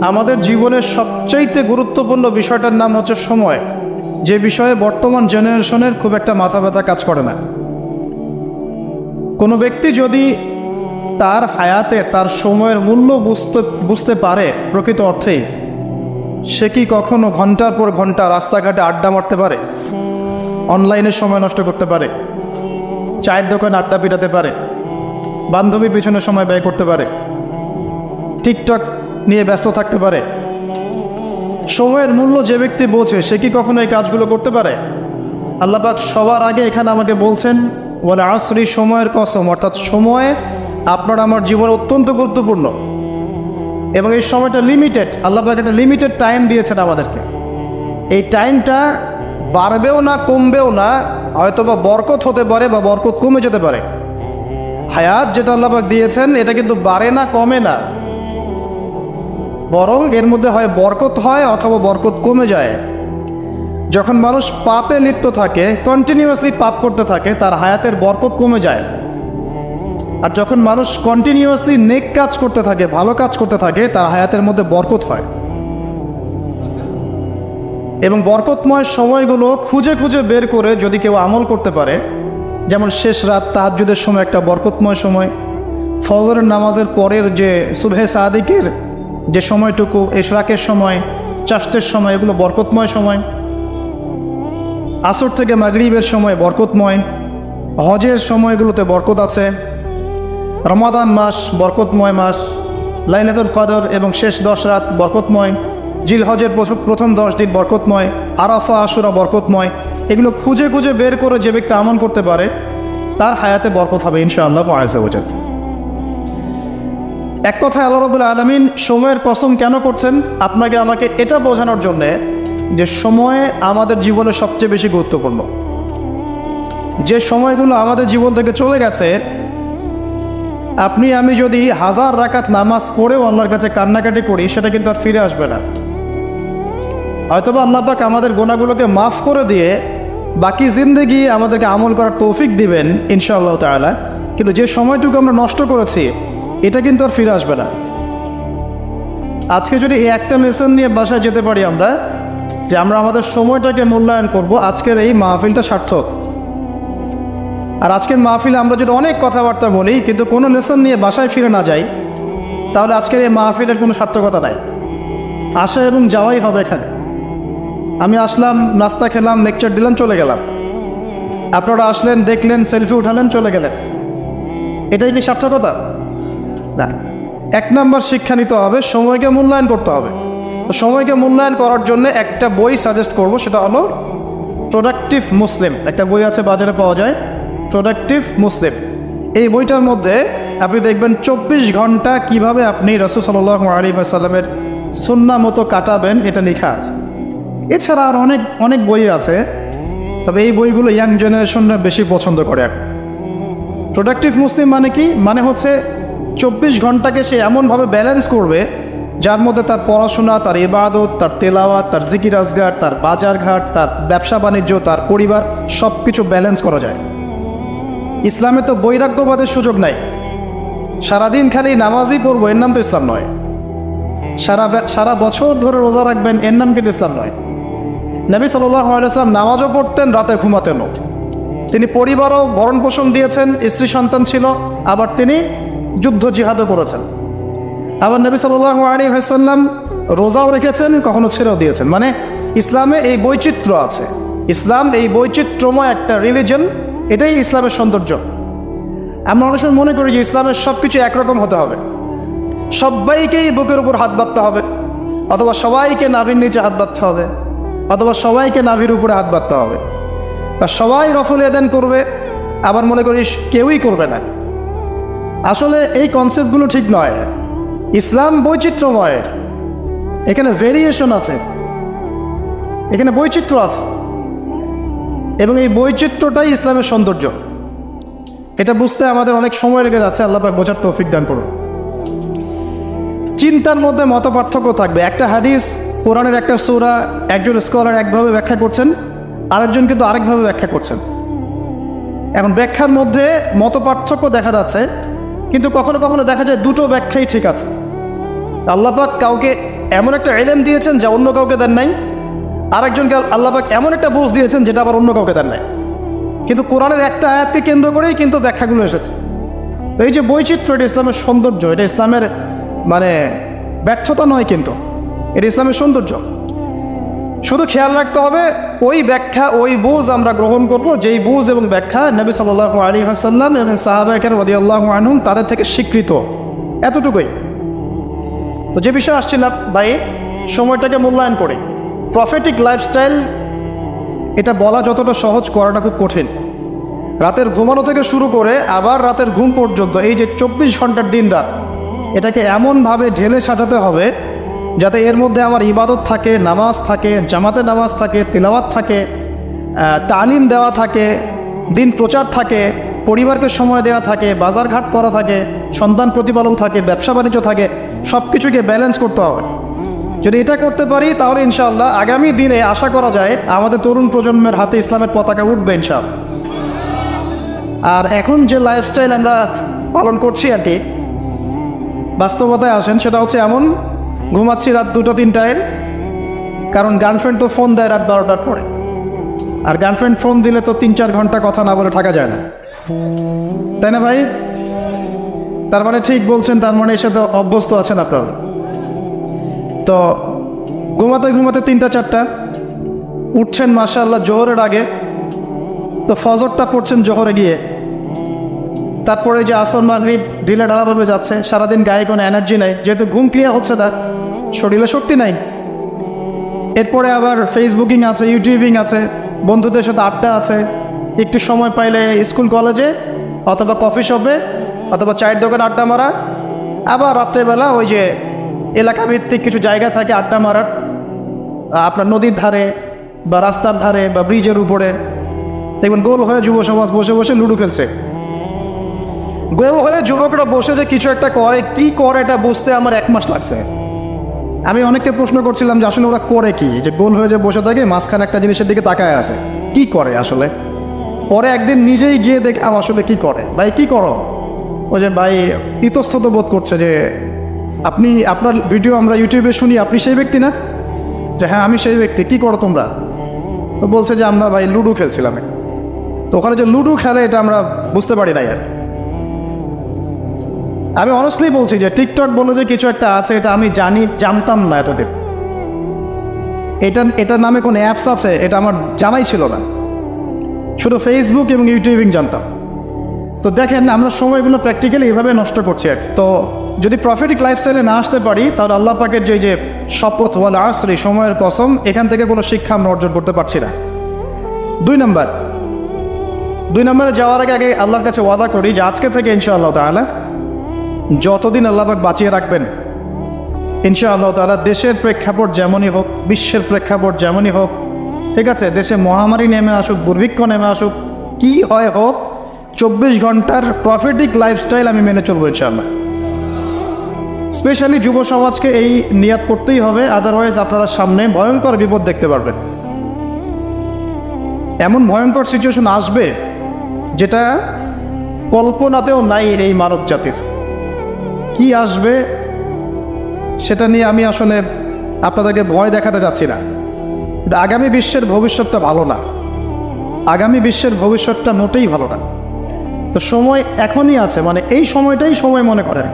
আমাদের জীবনের সবচাইতে গুরুত্বপূর্ণ বিষয়টার নাম হচ্ছে সময়, যে বিষয়ে বর্তমান জেনারেশনের খুব একটা মাথা ব্যথা কাজ করে না। কোনো ব্যক্তি যদি তার হায়াতে তার সময়ের মূল্য বুঝতে পারে প্রকৃত অর্থেই, সে কি কখনো ঘন্টার পর ঘন্টা রাস্তাঘাটে আড্ডা মারতে পারে, অনলাইনে সময় নষ্ট করতে পারে, চায়ের দোকানে আড্ডা পিটাতে পারে, বান্ধবীর পিছনে সময় ব্যয় করতে পারে, টিকটক নিয়ে ব্যস্ত থাকতে পারে? সময়ের মূল্য যে ব্যক্তি বোঝে সে কি কখনো এই কাজগুলো করতে পারে? আল্লাহ পাক সবার আগে এখানে আমাকে বলছেন ওয়াল আসরি, সময়ের কসম, অর্থাৎ সময় আপনার আমার জীবনে অত্যন্ত গুরুত্বপূর্ণ এবং এই সময়টা লিমিটেড। আল্লাহ পাক একটা লিমিটেড টাইম দিয়েছেন আমাদেরকে। এই টাইমটা বাড়বেও না কমবেও না, হয়তোবা বরকত হতে পারে বা বরকত কমে যেতে পারে। হায়াত যেটা আল্লাহ পাক দিয়েছেন এটা কিন্তু বাড়ে না কমে না, বরং এর মধ্যে হয় বরকত হয় অথবা বরকত কমে যায়। যখন মানুষ পাপে লিপ্ত থাকে, কন্টিনিউয়াসলি পাপ করতে থাকে, তার হায়াতের বরকত কমে যায়। আর যখন মানুষ কন্টিনিউয়াসলি নেক কাজ করতে থাকে, ভালো কাজ করতে থাকে, তার হায়াতের মধ্যে বরকত হয়। এবং বরকতময় সময়গুলো খুঁজে খুঁজে বের করে যদি কেউ আমল করতে পারে, যেমন শেষ রাত তাহাজ্জুদের সময় একটা বরকতময় সময়, ফজরের নামাজের পরের যে সুবহে সাদিকের যে সময়টুকু, ইশরাকের সময়, চাষতের সময়, এগুলো বরকতময় সময়। আসর থেকে মাগরিবের সময় বরকতময়, হজের সময়গুলোতে বরকত আছে, রমাদান মাস বরকতময় মাস, লাইলাতুল কদর এবং শেষ 10 রাত বরকতময়, জিলহজের প্রথম 10 দিন বরকতময়, আরাফা আশুরা বরকতময়। এগুলো খুঁজে খুঁজে বের করে যে ব্যক্তি আমল করতে পারে তার হায়াতে বরকত হবে ইনশাআল্লাহ আযজা ওয়া জাল। এক কথায় আল্লাহ রাব্বুল আলামিন সময়ের কসম কেন করছেন? আপনাকে আমাকে এটা বোঝানোর জন্যে যে সময় আমাদের জীবনে সবচেয়ে বেশি গুরুত্বপূর্ণ। যে সময়গুলো আমাদের জীবন থেকে চলে গেছে, আপনি আমি যদি 1000 রাকাত নামাজ পড়েও আল্লাহর কাছে কান্নাকাটি করি, সেটা কিন্তু আর ফিরে আসবে না। হয়তোবা আল্লাহ পাক আমাদের গুনাহগুলোকে মাফ করে দিয়ে বাকি জিন্দেগি আমাদেরকে আমল করার তৌফিক দিবেন ইনশাআল্লাহ তাআলা, কিন্তু যে সময়টুকু আমরা নষ্ট করেছি এটা কিন্তু আর ফিরে আসবে না। আজকে যদি এই একটা লেসন নিয়ে বাসায় যেতে পারি আমরা, যে আমরা আমাদের সময়টাকে মূল্যায়ন করব, আজকের এই মাহফিলটা সার্থক। আর আজকের মাহফিলে আমরা যদি অনেক কথাবার্তা বলি কিন্তু কোনো লেসন নিয়ে বাসায় ফিরে না যাই, তাহলে আজকের এই মাহফিলের কোনো সার্থকতা নাই। আসা এবং যাওয়াই হবে এখানে। আমি আসলাম, নাস্তা খেলাম, লেকচার দিলাম, চলে গেলাম। আপনারা আসলেন, দেখলেন, সেলফি উঠালেন, চলে গেলেন। এটাই কি সার্থকতা? না। 1 নম্বর শিক্ষা নিতে হবে, সময়কে মূল্যায়ন করতে হবে। তো সময়কে মূল্যায়ন করার জন্য একটা বই সাজেস্ট করব, সেটা হলো প্রোডাক্টিভ মুসলিম। একটা বই আছে, বাজারে পাওয়া যায়, প্রোডাক্টিভ মুসলিম। এই বইটার মধ্যে আপনি দেখবেন 24 ঘন্টা কিভাবে আপনি রাসূল সাল্লাল্লাহু আলাইহি ওয়াসাল্লামের সুন্নাহ মতো কাটাবেন, এটা লেখা আছে। এছাড়া আর অনেক বই আছে, তবে এই বইগুলো ইয়াং জেনারেশনরা বেশি পছন্দ করে এখন। প্রোডাক্টিভ মুসলিম মানে কি? মানে হচ্ছে 24 ঘন্টাকে সে এমনভাবে ব্যালেন্স করবে যার মধ্যে তার পড়াশোনা, তার ইবাদত, তার তেলাওয়াত, তার জিকির আজগার, তার বাজারঘাট, তার ব্যবসা বাণিজ্য, তার পরিবার, সব কিছু ব্যালেন্স করা যায়। ইসলামে তো বৈরাগ্যবাদের সুযোগ নাই। সারাদিন খালি নামাজই পড়বো, এর নাম তো ইসলাম নয়। সারা বছর ধরে রোজা রাখবেন, এর নাম কিন্তু ইসলাম নয়। নবী সাল্লাল্লাহু আলাইহি ওয়াসাল্লাম নামাজও পড়তেন, রাতে ঘুমাতেনও। তিনি পরিবারও ভরণ পোষণ দিয়েছেন, স্ত্রী সন্তান ছিল, আবার তিনি যুদ্ধ জিহাদও করেছেন। আবার নবী সাল্লাল্লাহু আলাইহি ওয়াসাল্লাম রোজাও রেখেছেন, কখনো ছেড়েও দিয়েছেন। মানে ইসলামে এই বৈচিত্র্য আছে। ইসলাম এই বৈচিত্র্যময় একটা রিলিজন, এটাই ইসলামের সৌন্দর্য। আমরা অনেক সময় মনে করি যে ইসলামের সব কিছু একরকম হতে হবে, সবাইকেই বুকের উপর হাত বাঁধতে হবে, অথবা সবাইকে নাভির নিচে হাত বাঁধতে হবে, অথবা সবাইকে নাভির উপরে হাত বাঁধতে হবে, বা সবাই রফুল ইয়াদান করবে, আবার মনে করি কেউই করবে না। আসলে এই কনসেপ্টগুলো ঠিক নয়। ইসলাম বৈচিত্র্যময়, এখানে ভেরিয়েশন আছে, এখানে বৈচিত্র্য আছে, এবং এই বৈচিত্র্যটাই ইসলামের সৌন্দর্য। এটা বুঝতে আমাদের অনেক সময় লেগে যাচ্ছে। আল্লাহ পাক বোঝার তৌফিক দান করুন। চিন্তার মধ্যে মত পার্থক্য থাকবে। একটা হাদিস, কোরআনের একটা সূরা একজন স্কলার একভাবে ব্যাখ্যা করছেন, আরেকজন কিন্তু আরেকভাবে ব্যাখ্যা করছেন। এখন ব্যাখ্যার মধ্যে মত পার্থক্য দেখা যাচ্ছে, কিন্তু কখনো কখনো দেখা যায় দুটো ব্যাখ্যাই ঠিক আছে। আল্লাহ পাক কাউকে এমন একটা ইলম দিয়েছেন যা অন্য কাউকে দেন নাই, আরেকজনকে আল্লাহ পাক এমন একটা বুঝ দিয়েছেন যেটা আবার অন্য কাউকে দেন নাই। কিন্তু কোরআনের একটা আয়াতকে কেন্দ্র করেই কিন্তু ব্যাখ্যাগুলো এসেছে। তো এই যে বৈচিত্র্য, এটা ইসলামের সৌন্দর্য, এটা ইসলামের মানে ব্যর্থতা নয়, কিন্তু এটা ইসলামের সৌন্দর্য। শুধু খেয়াল রাখতে হবে ওই ব্যাখ্যা, ওই বুঝ আমরা গ্রহণ করব যেই বুঝ এবং ব্যাখ্যা নবী সাল্লাল্লাহু আলাইহি ওয়াসাল্লাম এবং সাহাবায়ে কেরাম রাদিয়াল্লাহু আনহুম তাদের থেকে স্বীকৃত, এতটুকুই। তো যে বিষয়ে আসছিলাম ভাই, সময়টাকে মূল্যায়ন করি। প্রফেটিক লাইফস্টাইল এটা বলা যতটা সহজ, করাটা খুব কঠিন। রাতের ঘুমানো থেকে শুরু করে আবার রাতের ঘুম পর্যন্ত এই যে 24 ঘন্টার দিন রাত, এটাকে এমনভাবে ঢেলে সাজাতে হবে যাতে এর মধ্যে আমার ইবাদত থাকে, নামাজ থাকে, জামাতে নামাজ থাকে, তিলাওয়াত থাকে, তালিম দেওয়া থাকে, দিন প্রচার থাকে, পরিবারকে সময় দেওয়া থাকে, বাজারঘাট করা থাকে, সন্তান প্রতিপালন থাকে, ব্যবসা বাণিজ্য থাকে, সব কিছুকে ব্যালেন্স করতে হবে। যদি এটা করতে পারি তাহলে ইনশাআল্লাহ আগামী দিনে আশা করা যায় আমাদের তরুণ প্রজন্মের হাতে ইসলামের পতাকা উঠবে ইনশাআল্লাহ। আর এখন যে লাইফস্টাইল আমরা পালন করছি আর কি, বাস্তবতায় আসেন সেটা হচ্ছে এমন, ঘুমাচ্ছি রাত 2-3টায়, কারণ গার্লফ্রেন্ড তো ফোন দেয় রাত 12টার পরে, আর গার্লফ্রেন্ড ফোন দিলে তো 3-4 ঘন্টা কথা না বলে থাকা যায় না, তাই না ভাই? তার মানে ঠিক বলছেন, তার মানে এর সাথে অভ্যস্ত আছেন আপনারা। তো ঘুমাতে ঘুমাতে 3টা-4টা উঠছেন মাশাআল্লাহ জোহরের আগে, তো ফজরটা পড়ছেন জোহরে গিয়ে, তারপরে যে আসর মাগরিব ঢিলে ঢালাভাবে যাচ্ছে, সারাদিন গায়ে কোনো এনার্জি নাই, যেহেতু ঘুম ক্লিয়ার হচ্ছে না, শরীরে শক্তি নাই। এরপরে আবার ফেসবুকিং আছে, ইউটিউবিং আছে, বন্ধুদের সাথে আড্ডা আছে, একটু সময় পাইলে স্কুল কলেজে অথবা কফি শপে অথবা চায়ের দোকানে আড্ডা মারা, আবার রাত্রেবেলা ওই যে এলাকাভিত্তিক কিছু জায়গা থাকে আড্ডা মারার, আপনার নদীর ধারে বা রাস্তার ধারে বা ব্রিজের উপরে দেখবেন গোল হয়ে যুব সমাজ বসে বসে লুডো খেলছে। গোল হয়ে যুবকরা বসে যে কিছু একটা করে, কি করে এটা বুঝতে আমার 1 মাস লাগছে। আমি অনেককে প্রশ্ন করছিলাম যে আসলে ওরা করে কি, যে গোল হয়ে যে বসে থাকে মাঝখানে একটা জিনিসের দিকে তাকায় আছে, কি করে আসলে। পরে একদিন নিজেই গিয়ে দেখলাম আসলে কি করে। ভাই কি করো? ওই যে ভাই ইতস্তত বোধ করছে যে আপনি, আপনার ভিডিও আমরা ইউটিউবে শুনি, আপনি সেই ব্যক্তি না? যে হ্যাঁ আমি সেই ব্যক্তি। কি করো তোমরা? তো বলছে যে আমরা ভাই লুডো খেলছিলাম। তো ওখানে যে লুডো খেলে এটা আমরা বুঝতে পারি নাই আর। আমি অনেস্টলি বলছি যে টিকটক বলে যে কিছু একটা আছে, এটা আমি জানতাম না এতদিন। এটার নামে কোনো অ্যাপস আছে এটা আমার জানাই ছিল না, শুধু ফেসবুক এবং ইউটিউবিং জানতাম। তো দেখেন আমরা সময়গুলো প্র্যাকটিক্যালি এভাবে নষ্ট করছি আর। তো যদি প্রফিটিক লাইফস্টাইলে না আসতে পারি তাহলে আল্লাহ পাকের যে শপথ ওয়াল আসরি, সময়ের কসম, এখান থেকে কোনো শিক্ষা আমরা অর্জন করতে পারছি না। 2 নম্বরে যাওয়ার আগে আল্লাহর কাছে ওয়াদা করি যে আজকে থেকে ইনশাআল্লাহ তাআলা যতদিন আল্লাহ পাক বাঁচিয়ে রাখবেন, ইনশাআল্লাহ তাআলা দেশের প্রেক্ষাপট যেমনই হোক, বিশ্বের প্রেক্ষাপট যেমনই হোক, ঠিক আছে, দেশে মহামারী নেমে আসুক, দুর্ভিক্ষ নেমে আসুক, কি হয় হোক, 24 ঘন্টার প্রফিটিক লাইফস্টাইল আমি মেনে চলবো ইনশাআল্লাহ। স্পেশালি যুব সমাজকে এই নিয়াত করতেই হবে, আদারওয়াইজ আপনারা সামনে ভয়ঙ্কর বিপদ দেখতে পারবেন। এমন ভয়ঙ্কর সিচুয়েশন আসবে যেটা কল্পনাতেও নাই এই মানব জাতির। কি আসবে সেটা নিয়ে আমি আসলে আপনাদেরকে ভয় দেখাতে যাচ্ছি না। আগামী বিশ্বের ভবিষ্যৎটা ভালো না, আগামী বিশ্বের ভবিষ্যৎটা মোটেই ভালো না। তো সময় এখনই আছে, মানে এই সময়টাই সময় মনে করেন,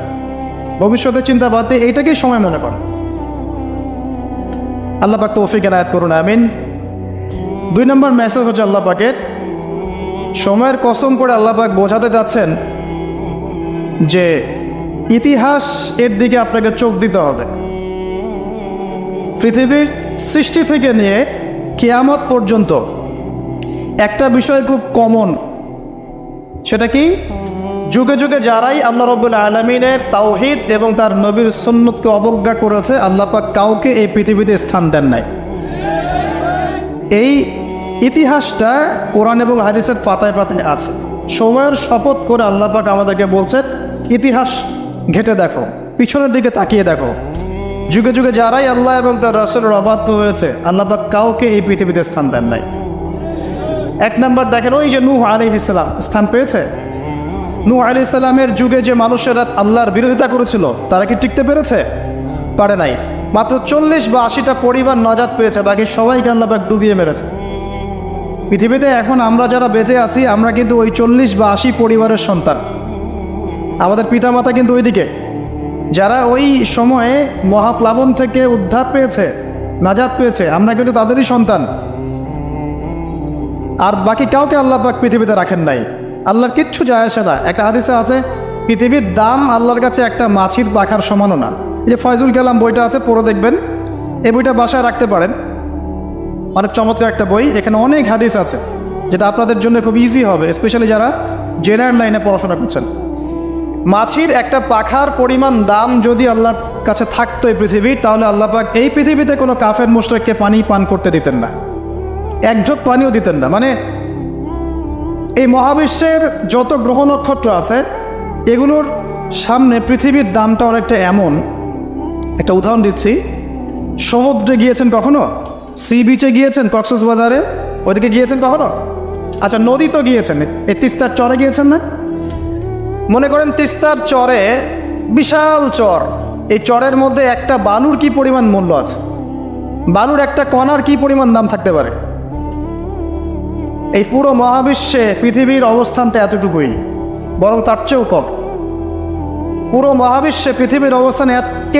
ভবিষ্যতের চিন্তা বাদ দিয়ে এইটাকেই সময় মনে করেন। আল্লাহ পাক তৌফিক এনায়েত করুন, আমিন। 2 নম্বর মেসেজ হচ্ছে আল্লাহ পাকের, সময়ের কসম করে আল্লাহ পাক বোঝাতে যাচ্ছেন যে ইতিহাস এর দিকে আপনাকে চোখ দিতে হবে। পৃথিবীর সৃষ্টি থেকে নিয়ে কিয়ামত পর্যন্ত একটা বিষয় খুব কমন, সেটা কি? যুগে যুগে যারাই আল্লাহ রাব্বুল আলামিনের তাওহীদ এবং তার নবীর সুন্নতকে অবজ্ঞা করেছে, আল্লাহ পাক কাউকে এই পৃথিবীতে স্থান দেন নাই। এই ইতিহাসটা কোরআন এবং হাদিসের পাতায় পাতায় আছে। সময়ের শপথ করে আল্লাহ পাক আমাদেরকে বলছেন ইতিহাস ঘেটে দেখো, পিছনের দিকে তাকিয়ে দেখো, যুগে যুগে যারাই আল্লাহ এবং তার রাসূলের অবাধ্য হয়েছে, আল্লাহ পাক কাউকে এই পৃথিবীতে স্থান দেন নাই। 1 নম্বর দেখেন, ওই যে নূহ আলাইহিস সালাম স্থান পেয়েছে। নূহ আলাইহিস সালামের যুগে যে মানুষেরা আল্লাহর বিরোধিতা করেছিল তারা কি টিকতে পেরেছে? পারে নাই। মাত্র 40 বা 80টা পরিবার নাজাত পেয়েছে, বাকি সবাইকে আল্লাহ পাক ডুবিয়ে মেরেছে। পৃথিবীতে এখন আমরা যারা বেঁচে আছি, আমরা কিন্তু ওই 40 বা 80 পরিবারের সন্তান। আমাদের পিতামাতা কিন্তু ওইদিকে, যারা ওই সময়ে মহাপ্লাবন থেকে উদ্ধার পেয়েছে, নাজাত পেয়েছে, আমরা কিন্তু তাদেরই সন্তান। আর বাকি কাউকে আল্লাহ পাক পৃথিবীতে রাখেন নাই। আল্লাহর কিচ্ছু যায় আসে না। একটা হাদিসে আছে, পৃথিবীর দাম আল্লাহর কাছে একটা মাছির পাখার সমানও না। এই যে ফয়জুল কালাম বইটা আছে, পড়ে দেখবেন। এই বইটা বাসায় রাখতে পারেন, অনেক চমৎকার একটা বই। এখানে অনেক হাদিস আছে, যেটা আপনাদের জন্য খুব ইজি হবে, স্পেশালি যারা জেনারেল লাইনে পড়াশোনা করছেন। মাছির একটা পাখার পরিমাণ দাম যদি আল্লাহর কাছে থাকতো এই পৃথিবীর, তাহলে আল্লাহ পাক এই পৃথিবীতে কোনো কাফের মুশরিককে পানি পান করতে দিতেন না, এক ঢোক পানিও দিতেন না। মানে এই মহাবিশ্বের যত গ্রহ নক্ষত্র আছে, এগুলোর সামনে পৃথিবীর দামটা অনেকটা এমন। একটা উদাহরণ দিচ্ছি, সমুদ্রে গিয়েছেন কখনো? সি বিচে গিয়েছেন? কক্সবাজারে ওইদিকে গিয়েছেন কখনো? আচ্ছা, নদী তো গিয়েছেন, এই তিস্তার চরে গিয়েছেন না? মনে করেন তিস্তার চরে বিশাল চর, এই চরের মধ্যে একটা বালুর কি পরিমাণ মূল্য আছে? বালুর একটা কণার কি পরিমাণ দাম থাকতে পারে? এই পুরো মহাবিশ্বে পৃথিবীর অবস্থানটা এতটুকুই, বরং তার চেয়েও কম। পুরো মহাবিশ্বে পৃথিবীর অবস্থান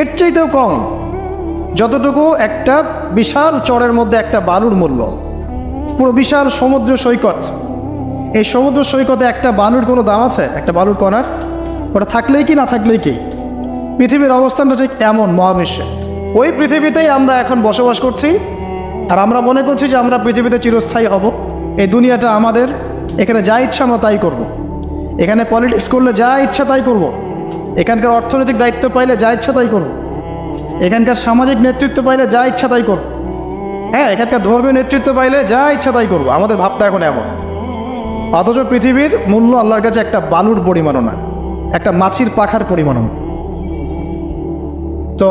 এর চাইতেও কম, যতটুকু একটা বিশাল চরের মধ্যে একটা বালুর মূল্য। পুরো বিশাল সমুদ্র সৈকত, এই সমুদ্র সৈকতে একটা বালুর কোনো দাম আছে? একটা বালুর কণার? ওটা থাকলেই কি না থাকলেই কি? পৃথিবীর অবস্থানটা ঠিক এমন মহাবিশ্বে। ওই পৃথিবীতেই আমরা এখন বসবাস করছি, আর আমরা মনে করছি যে আমরা পৃথিবীতে চিরস্থায়ী হব। এই দুনিয়াটা আমাদের, এখানে যা ইচ্ছা আমরা তাই করব। এখানে পলিটিক্স করলে যা ইচ্ছা তাই করব। এখানকার অর্থনৈতিক দায়িত্ব পাইলে যা ইচ্ছা তাই করব। এখানকার সামাজিক নেতৃত্ব পাইলে যা ইচ্ছা তাই করব। হ্যাঁ, এখানকার ধর্মীয় নেতৃত্ব পাইলে যা ইচ্ছা তাই করব। আমাদের ভাবটা এখন এমন। অথচ পৃথিবীর মূল্য আল্লাহর কাছে একটা বালুর পরিমাণও না, একটা মাছির পাখার পরিমাণও না। তো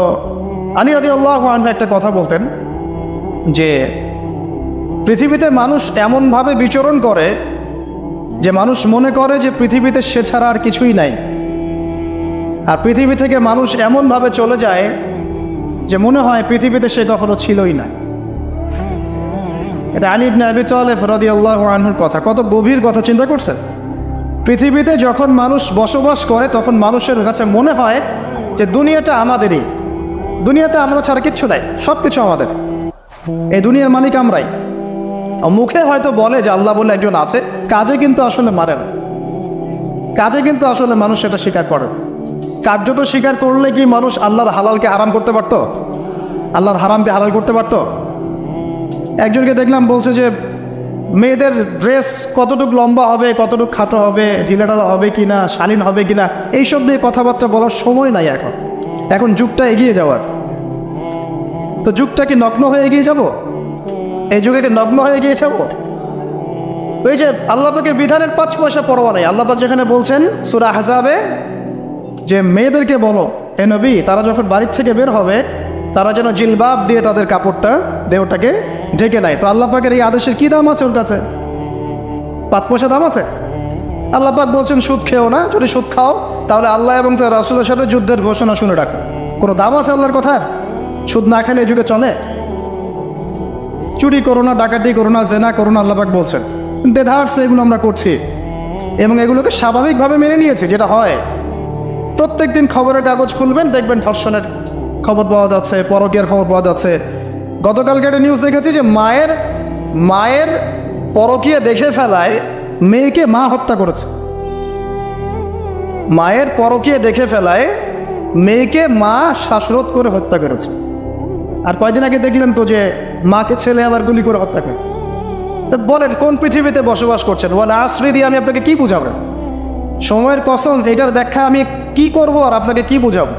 আলী রাদিয়াল্লাহু আনহু একটা কথা বলতেন যে পৃথিবীতে মানুষ এমনভাবে বিচরণ করে যে মানুষ মনে করে যে পৃথিবীতে সে ছাড়া আর কিছুই নাই। আর পৃথিবী থেকে মানুষ এমনভাবে চলে যায় যে মনে হয় পৃথিবীতে সে কখনো ছিলই না। এটা আলী ইবনে আবি তালেব রাদিয়াল্লাহু আনহুর কথা। কত গভীর কথা চিন্তা করছেন? পৃথিবীতে যখন মানুষ বসবাস করে, তখন মানুষের কাছে মনে হয় যে দুনিয়াটা আমাদেরই, দুনিয়াতে আমরা ছাড়া কিচ্ছু নাই, সব কিছু আমাদের, এই দুনিয়ার মালিক আমরাই। মুখে হয়তো বলে যে আল্লাহ বলে একজন আছে, কাজে কিন্তু আসলে মানে না। কাজে কিন্তু আসলে মানুষ সেটা স্বীকার করে না। কার্যত স্বীকার করলে কি মানুষ আল্লাহর হালালকে হারাম করতে পারতো? আল্লাহর হারামকে হালাল করতে পারতো? একজনকে দেখলাম বলছে যে মেয়েদের ড্রেস কতটুকু লম্বা হবে, কতটুকু খাটো হবে, ঢিলাঢালা হবে কিনা, শালীন হবে কিনা, এইসব নিয়ে কথাবার্তা বলার সময় নাই এখন। এখন যুগটা এগিয়ে যাওয়ার। তো যুগটা কি নগ্ন হয়ে এগিয়ে যাব? এই যুগে কি নগ্ন হয়ে এগিয়ে যাব? তো এই যে আল্লাহ পাকের বিধানের 5 পয়সা পরোয়া নেই। আল্লাহ পাক যেখানে বলছেন সূরা আহজাবে যে মেয়েদেরকে বলো হে নবী, তারা যখন বাড়ির থেকে বের হবে তারা যেন জিলবাব দিয়ে তাদের কাপড়টা, দেহটাকে ঢেকে নেয়। তো আল্লাহ পাকের এই আদেশের কি দাম আছে ওর কাছে? 5 পয়সা দাম আছে? আল্লাহ পাক বলছেন সুদ খেও না, যদি সুদ খাও তাহলে আল্লাহ এবং তার রাসূলের সাথে যুদ্ধের ঘোষণা শুনে রাখো। কোনো দাম আছে আল্লাহর কথার? সুদ না খেলে এই যুগে চলে? চুরি করো না, ডাকাতি করো না, জেনা করো না, আল্লাহ পাক বলছেন। দেধারসে এগুলো আমরা করছি এবং এগুলোকে স্বাভাবিকভাবে মেনে নিয়েছি, যেটা হয়। প্রত্যেক দিন খবরের কাগজ খুলবেন, দেখবেন ধর্ষণের খবর পাওয়া যাচ্ছে, পরকীয়ার খবর পাওয়া যাচ্ছে। গতকালকে একটা নিউজ দেখেছি যে মায়ের পরকীয়া দেখে ফেলায় মেয়েকে মা হত্যা করেছে। মায়ের পরকীয়া দেখে ফেলায় মেয়েকে মা শ্বাসরোধ করে হত্যা করেছে। আর কয়দিন আগে দেখলেন তো যে মাকে ছেলে আবার গুলি করে হত্যা করে। তো বলেন কোন পৃথিবীতে বসবাস করছেন? ওয়াল আসরি দিয়ে আমি আপনাকে কি বুঝাবো? সময়ের কসম, এটার ব্যাখ্যা আমি কি করব আর আপনাকে কি বুঝাবো?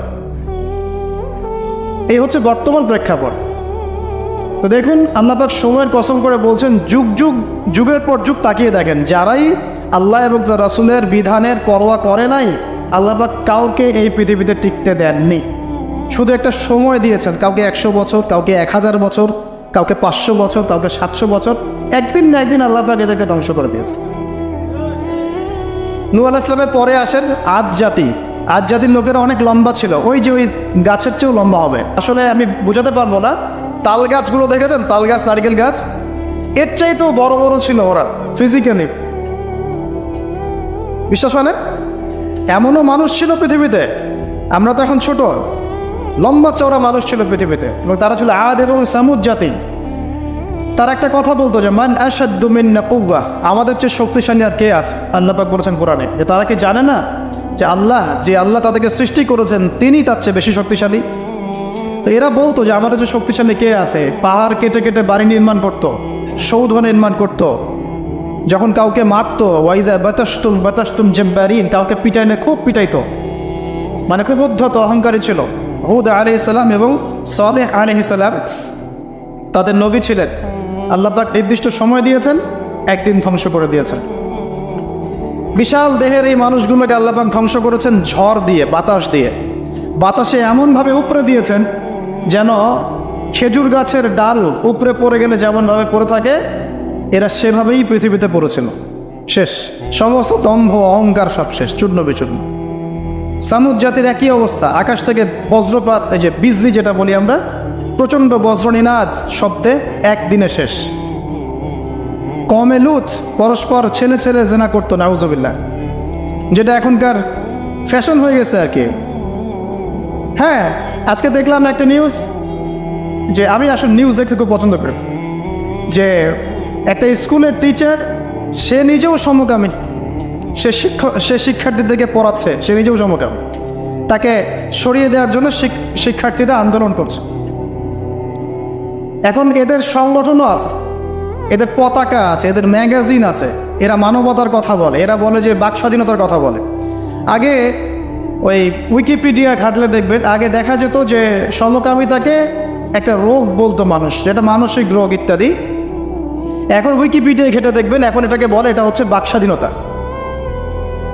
এই হচ্ছে বর্তমান প্রেক্ষাপট। তো দেখুন আল্লাহ পাক সময়ের কসম করে বলছেন, যুগের পর যুগ তাকিয়ে দেখেন, যারাই আল্লাহ এবং তার রাসূলের বিধানের পরোয়া করে নাই, আল্লাহ পাক কাউকে এই পৃথিবীতে টিকতে দেননি। শুধু একটা সময় দিয়েছেন, কাউকে 100 বছর, কাউকে 1000 বছর, কাউকে 500 বছর, কাউকে 700 বছর। একদিন না একদিন আল্লাহ পাক এদেরকে ধ্বংস করে দিয়েছে। নূহ আলাইহিস সালামের পরে আসেন আদ জাতি। আজ জাতির লোকেরা অনেক লম্বা ছিল, ওই যে ওই গাছের চেয়েও লম্বা হবে। আসলে আমি বোঝাতে পারবো না। তাল গাছগুলো দেখেছেন, তাল গাছ, নারকেল গাছ, এর চাইতেও বড় বড় ছিল ওরা ফিজিক্যালি। বিশ্বাস মানে এমনও মানুষ ছিল পৃথিবীতে, আমরা তো এখন ছোট, লম্বা চওড়া মানুষ ছিল পৃথিবীতে, এবং তারা ছিল আদ এবং সামুদ জাতি। তার একটা কথা বলতো যে মান আশাদ্দু মিন্না কুওয়া, আমাদের চেয়ে শক্তিশালী আর কে আছে? আল্লাহ পাক বলেছেন কোরআনে যে তারা কি জানে না যে আল্লাহ তাদেরকে সৃষ্টি করেছেন তিনি তার চেয়ে বেশি শক্তিশালী। তো এরা বলতো যে আমাদের চেয়ে শক্তিশালী কে আছে? পাহাড় কেটে কেটে বাড়ি নির্মাণ করতো, সৌধ নির্মাণ করতো, যখন কাউকে মারতো ওয়াইদা বাতাসতুম জাব্বারিন, কাউকে পিটাইলে খুব পিটাইতো, মানে খুব উদ্ধত অহংকারী ছিল। হুদ আলাইহিস সালাম এবং সালেহ আলাইহিস সালাম তাদের নবী ছিলেন। আল্লাহ পাক নির্দিষ্ট সময় দিয়েছেন, একদিন ধ্বংস করে দিয়েছেন। বিশাল দেহের এই মানুষগুলোকে আল্লাহ পাক ধ্বংস করেছেন ঝড় দিয়ে, বাতাস দিয়ে। বাতাসে এমনভাবে উপরে দিয়েছেন যেন খেজুর গাছের ডাল উপরে পড়ে গেলে যেমনভাবে পড়ে থাকে, এরা সেভাবেই পৃথিবীতে পড়েছিল। শেষ, সমস্ত দম্ভ অহংকার সব শেষ, চূর্ণ বিচূর্ণ। সামুদ জাতির একই অবস্থা, আকাশ থেকে বজ্রপাত, এই যে বিজলি যেটা বলি আমরা, প্রচণ্ড বজ্রনিনাদ শব্দে একদিনে শেষ। কমে লুত পরস্পর ছেলে ছেলে জেনা করতো, নাউজুবিল্লাহ, যেটা এখনকার ফ্যাশন হয়ে গেছে আর কি। হ্যাঁ, আজকে দেখলাম একটা নিউজ, যে আমি আসলে নিউজ দেখতে খুব পছন্দ করি, যে একটা স্কুলের টিচার, সে নিজেও সমকামী, সে শিক্ষার্থীদেরকে পড়াচ্ছে, সে নিজেও সমকামী, তাকে সরিয়ে দেওয়ার জন্য শিক্ষার্থীরা আন্দোলন করছে। এখন এদের সংগঠনও আছে, এদের পতাকা আছে, এদের ম্যাগাজিন আছে, এরা মানবতার কথা বলে, এরা বলে যে বাক স্বাধীনতার কথা বলে। আগে ওই উইকিপিডিয়া ঘাটলে দেখবেন, আগে দেখা যেত যে সমকামিতাকে একটা রোগ বলতো মানুষ, যেটা মানসিক রোগ ইত্যাদি। এখন উইকিপিডিয়ায় ঘেটে দেখবেন, এখন এটাকে বলে এটা হচ্ছে বাক স্বাধীনতা।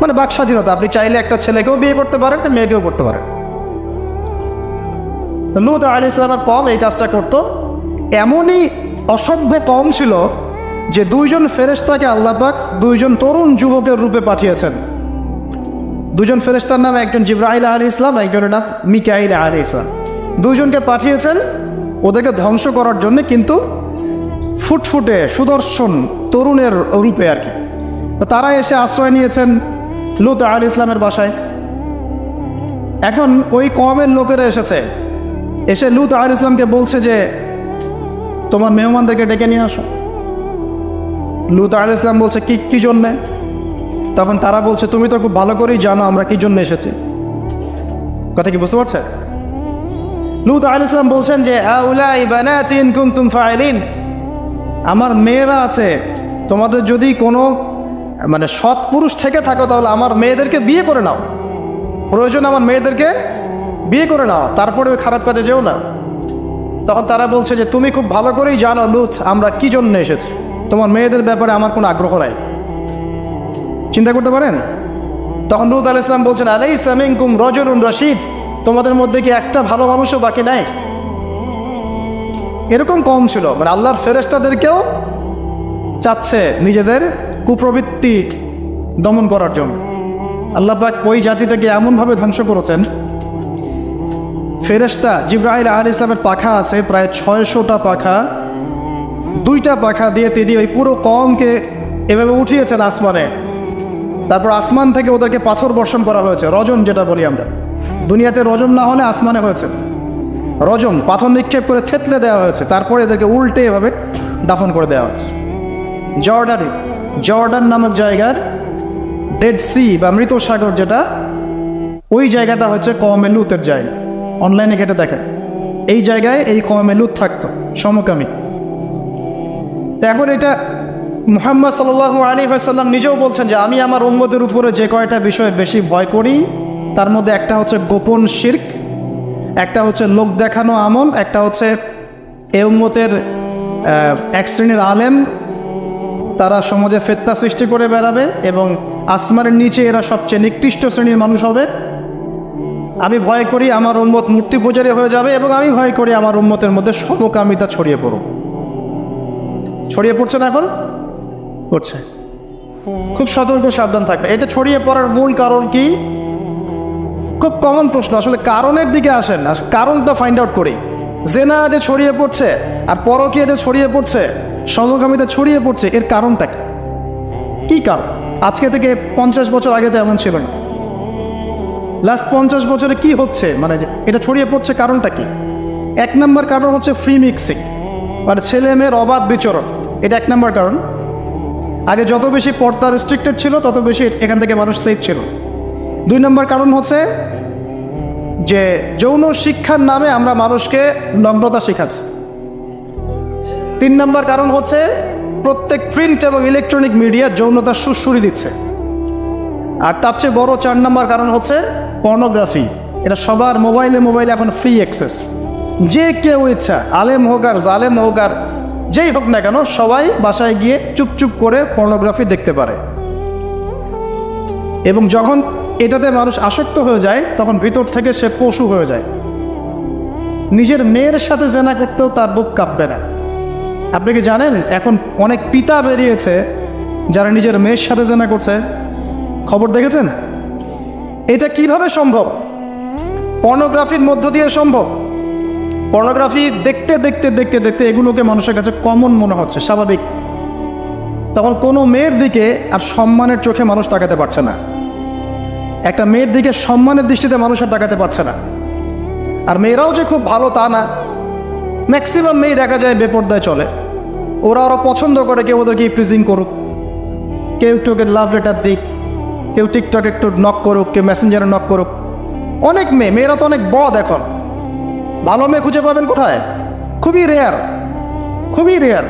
মানে বাক স্বাধীনতা, আপনি চাইলে একটা ছেলেকেও বিয়ে করতে পারেন, একটা মেয়েকেও করতে পারেন। লূত আলাইহিস সালামের কওম এই কাজটা করতো। এমনই অসভ্য কওম ছিল যে দুইজন ফেরেশতাকে আল্লাহ পাক দুইজন তরুণ যুবকের রূপে পাঠিয়েছেন। দুজন ফেরেশতার নাম, একজন জিবরাইল আলাইহিস সালাম, একজনের নাম মিকাইল আলাইহিস সালাম। দুইজনকে পাঠিয়েছেন ওদেরকে ধ্বংস করার জন্য, কিন্তু ফুটফুটে সুদর্শন তরুণের রূপে আর কি। তো তারা এসে আশ্রয় নিয়েছেন লূত আলাইহিস সালামের বাসায়। এখন ওই কওমের লোকেরা এসে লূত আলাইহিস সালামকে বলছে যে তোমার মেহমানদেরকে ডেকে নিয়ে আসো। লূত আলাইহিস সালাম বলছে কি জন্যে? তখন তারা বলছে তুমি তো খুব ভালো করেই জানো আমরা কি জন্য এসেছি। কথা কি বুঝতে পারছে? লূত আলাইহিস সালাম বলছেন যে আউলাই বানাতি ইন কুনতুম ফাইলিন, আমার মেয়েরা আছে, তোমাদের যদি কোনো মানে সৎ পুরুষ থেকে থাকো তাহলে আমার মেয়েদেরকে বিয়ে করে নাও, প্রয়োজন আমার মেয়েদেরকে বিয়ে করে নাও, তারপরে ওই খারাপ কাজে যেও না। তখন তারা বলছে যে তুমি খুব ভালো করেই জানো লূত আমরা কি জন্য এসেছি, তোমার মেয়েদের ব্যাপারে আমার কোনো আগ্রহ নাই। চিন্তা করতে পারেন? তখন লূত আলাইহিস সালাম বলছেন আলাইসা মিনকুম রাজুলুন রাশীদ, তোমাদের মধ্যে কি একটা ভালো মানুষও বাকি নাই? এরকম কম ছিল, মানে আল্লাহর ফেরেশতাদেরকেও চাচ্ছে নিজেদের কুপ্রবৃত্তি দমন করার জন্য। আল্লাহ পাক ওই জাতিটাকে এমনভাবে ধ্বংস করেছেন। ফেরেশতা জিবরাইল আলাইহিস সালামের পাখা আছে প্রায় 600টা পাখা, 2টা পাখা দিয়ে তিনি ওই পুরো কওমকে এভাবে উঠিয়েছেন আসমানে। তারপর আসমান থেকে ওদেরকে পাথর বর্ষণ করা হয়েছে, রজম যেটা বলি আমরা। দুনিয়াতে রজম না হলে আসমানে হয়েছে রজম, পাথর নিক্ষেপ করে থেতলে দেওয়া হয়েছে, তারপরে এদেরকে উল্টে এভাবে দাফন করে দেওয়া হয়েছে। জর্ডান নামক জায়গার ডেড সি বা মৃত সাগর যেটা, ওই জায়গাটা হচ্ছে কওমে লূতের জায়গা। অনলাইনে ঘেটে দেখেন, এই জায়গায় এই কওমে লূত থাকতো, সমকামী। তো এখন এটা মুহাম্মদ সাল্লাল্লাহু আলাইহি ওয়াসাল্লাম নিজেও বলছেন যে আমি আমার উম্মতের উপরে যে কয়টা বিষয়ে বেশি ভয় করি তার মধ্যে একটা হচ্ছে গোপন শিরক, একটা হচ্ছে লোক দেখানো আমল, একটা হচ্ছে এ উম্মতের এক শ্রেণীর আলেম তারা সমাজে ফিতনা সৃষ্টি করে বেড়াবে এবং আসমানের নিচে এরা সবচেয়ে নিকৃষ্ট শ্রেণীর মানুষ হবে। আমি ভয় করি আমার উম্মত মূর্তি পূজারী হয়ে যাবে, এবং আমি ভয় করি আমার উম্মতের মধ্যে সমকামিতা ছড়িয়ে পড়ছে না, এখন পড়ছে। খুব সতর্ক সাবধান থাকবে। এটা ছড়িয়ে পড়ার মূল কারণ কি? খুব কমন প্রশ্ন, আসলে কারণের দিকে আসেন, কারণটা ফাইন্ড আউট করি। জেনা যে ছড়িয়ে পড়ছে আর পরকীয়া যে ছড়িয়ে পড়ছে, সমকামিতা ছড়িয়ে পড়ছে, এর কারণটা কি? কী কারণ? আজকে থেকে 50 বছর আগে তো এমন ছিল না। লাস্ট 50 বছরে কি হচ্ছে, মানে এটা ছড়িয়ে পড়ছে, কারণটা কি? 1 নম্বর কারণ হচ্ছে ফ্রি মিক্সিং, মানে ছেলে মেয়ের অবাধ বিচরণ। এটা 1 নম্বর কারণ। আগে যত বেশি পর্দা রেস্ট্রিক্টেড ছিল তত বেশি এখান থেকে মানুষ সেফ ছিল। 2 নম্বর কারণ হচ্ছে যে যৌন শিক্ষার নামে আমরা মানুষকে নগ্নতা শেখাচ্ছি। 3 নম্বর কারণ হচ্ছে প্রত্যেক প্রিন্ট এবং ইলেকট্রনিক মিডিয়া যৌনতার সুরসুরি দিচ্ছে। আর তার চেয়ে বড় 4 নম্বর কারণ হচ্ছে পর্নোগ্রাফি। এটা সবার মোবাইলে এখন ফ্রি অ্যাক্সেস। যে কেউ ইচ্ছা, আলেম হোক আর জালেম হোক আর যেই হোক না কেন, সবাই বাসায় গিয়ে চুপচুপ করে পর্নোগ্রাফি দেখতে পারে। এবং যখন এটাতে মানুষ আসক্ত হয়ে যায় তখন ভিতর থেকে সে পশু হয়ে যায়। নিজের মেয়ের সাথে জেনা করতেও তার বুক কাঁপবে না। আপনি কি জানেন এখন অনেক পিতা বেরিয়েছে যারা নিজের মেয়ের সাথে জেনা করছে? খবর দেখেছেন? এটা কিভাবে সম্ভব? পর্নোগ্রাফির মধ্য দিয়ে সম্ভব। পর্নোগ্রাফি দেখতে দেখতে দেখতে দেখতে এগুলোকে মানুষের কাছে কমন মনে হচ্ছে, স্বাভাবিক। তখন কোনো মেয়ের দিকে আর সম্মানের চোখে মানুষ তাকাতে পারছে না। একটা মেয়ের দিকে সম্মানের দৃষ্টিতে মানুষ আর তাকাতে পারছে না। আর মেয়েরাও যে খুব ভালো তা না। ম্যাক্সিমাম মেয়ে দেখা যায় বেপর্দায় চলে। ওরা পছন্দ করে কেউ ওদেরকে প্রিজিং করুক, কেউ একটু ওকে লাভ লেটার দিক, কেউ টিকটক একটু নক করুক, কেউ মেসেঞ্জারে নক করুক। অনেক মেয়েরা তো অনেক বদ এখন। ভালো মেয়ে খুঁজে পাবেন কোথায়? খুবই রেয়ার, খুবই রেয়ার।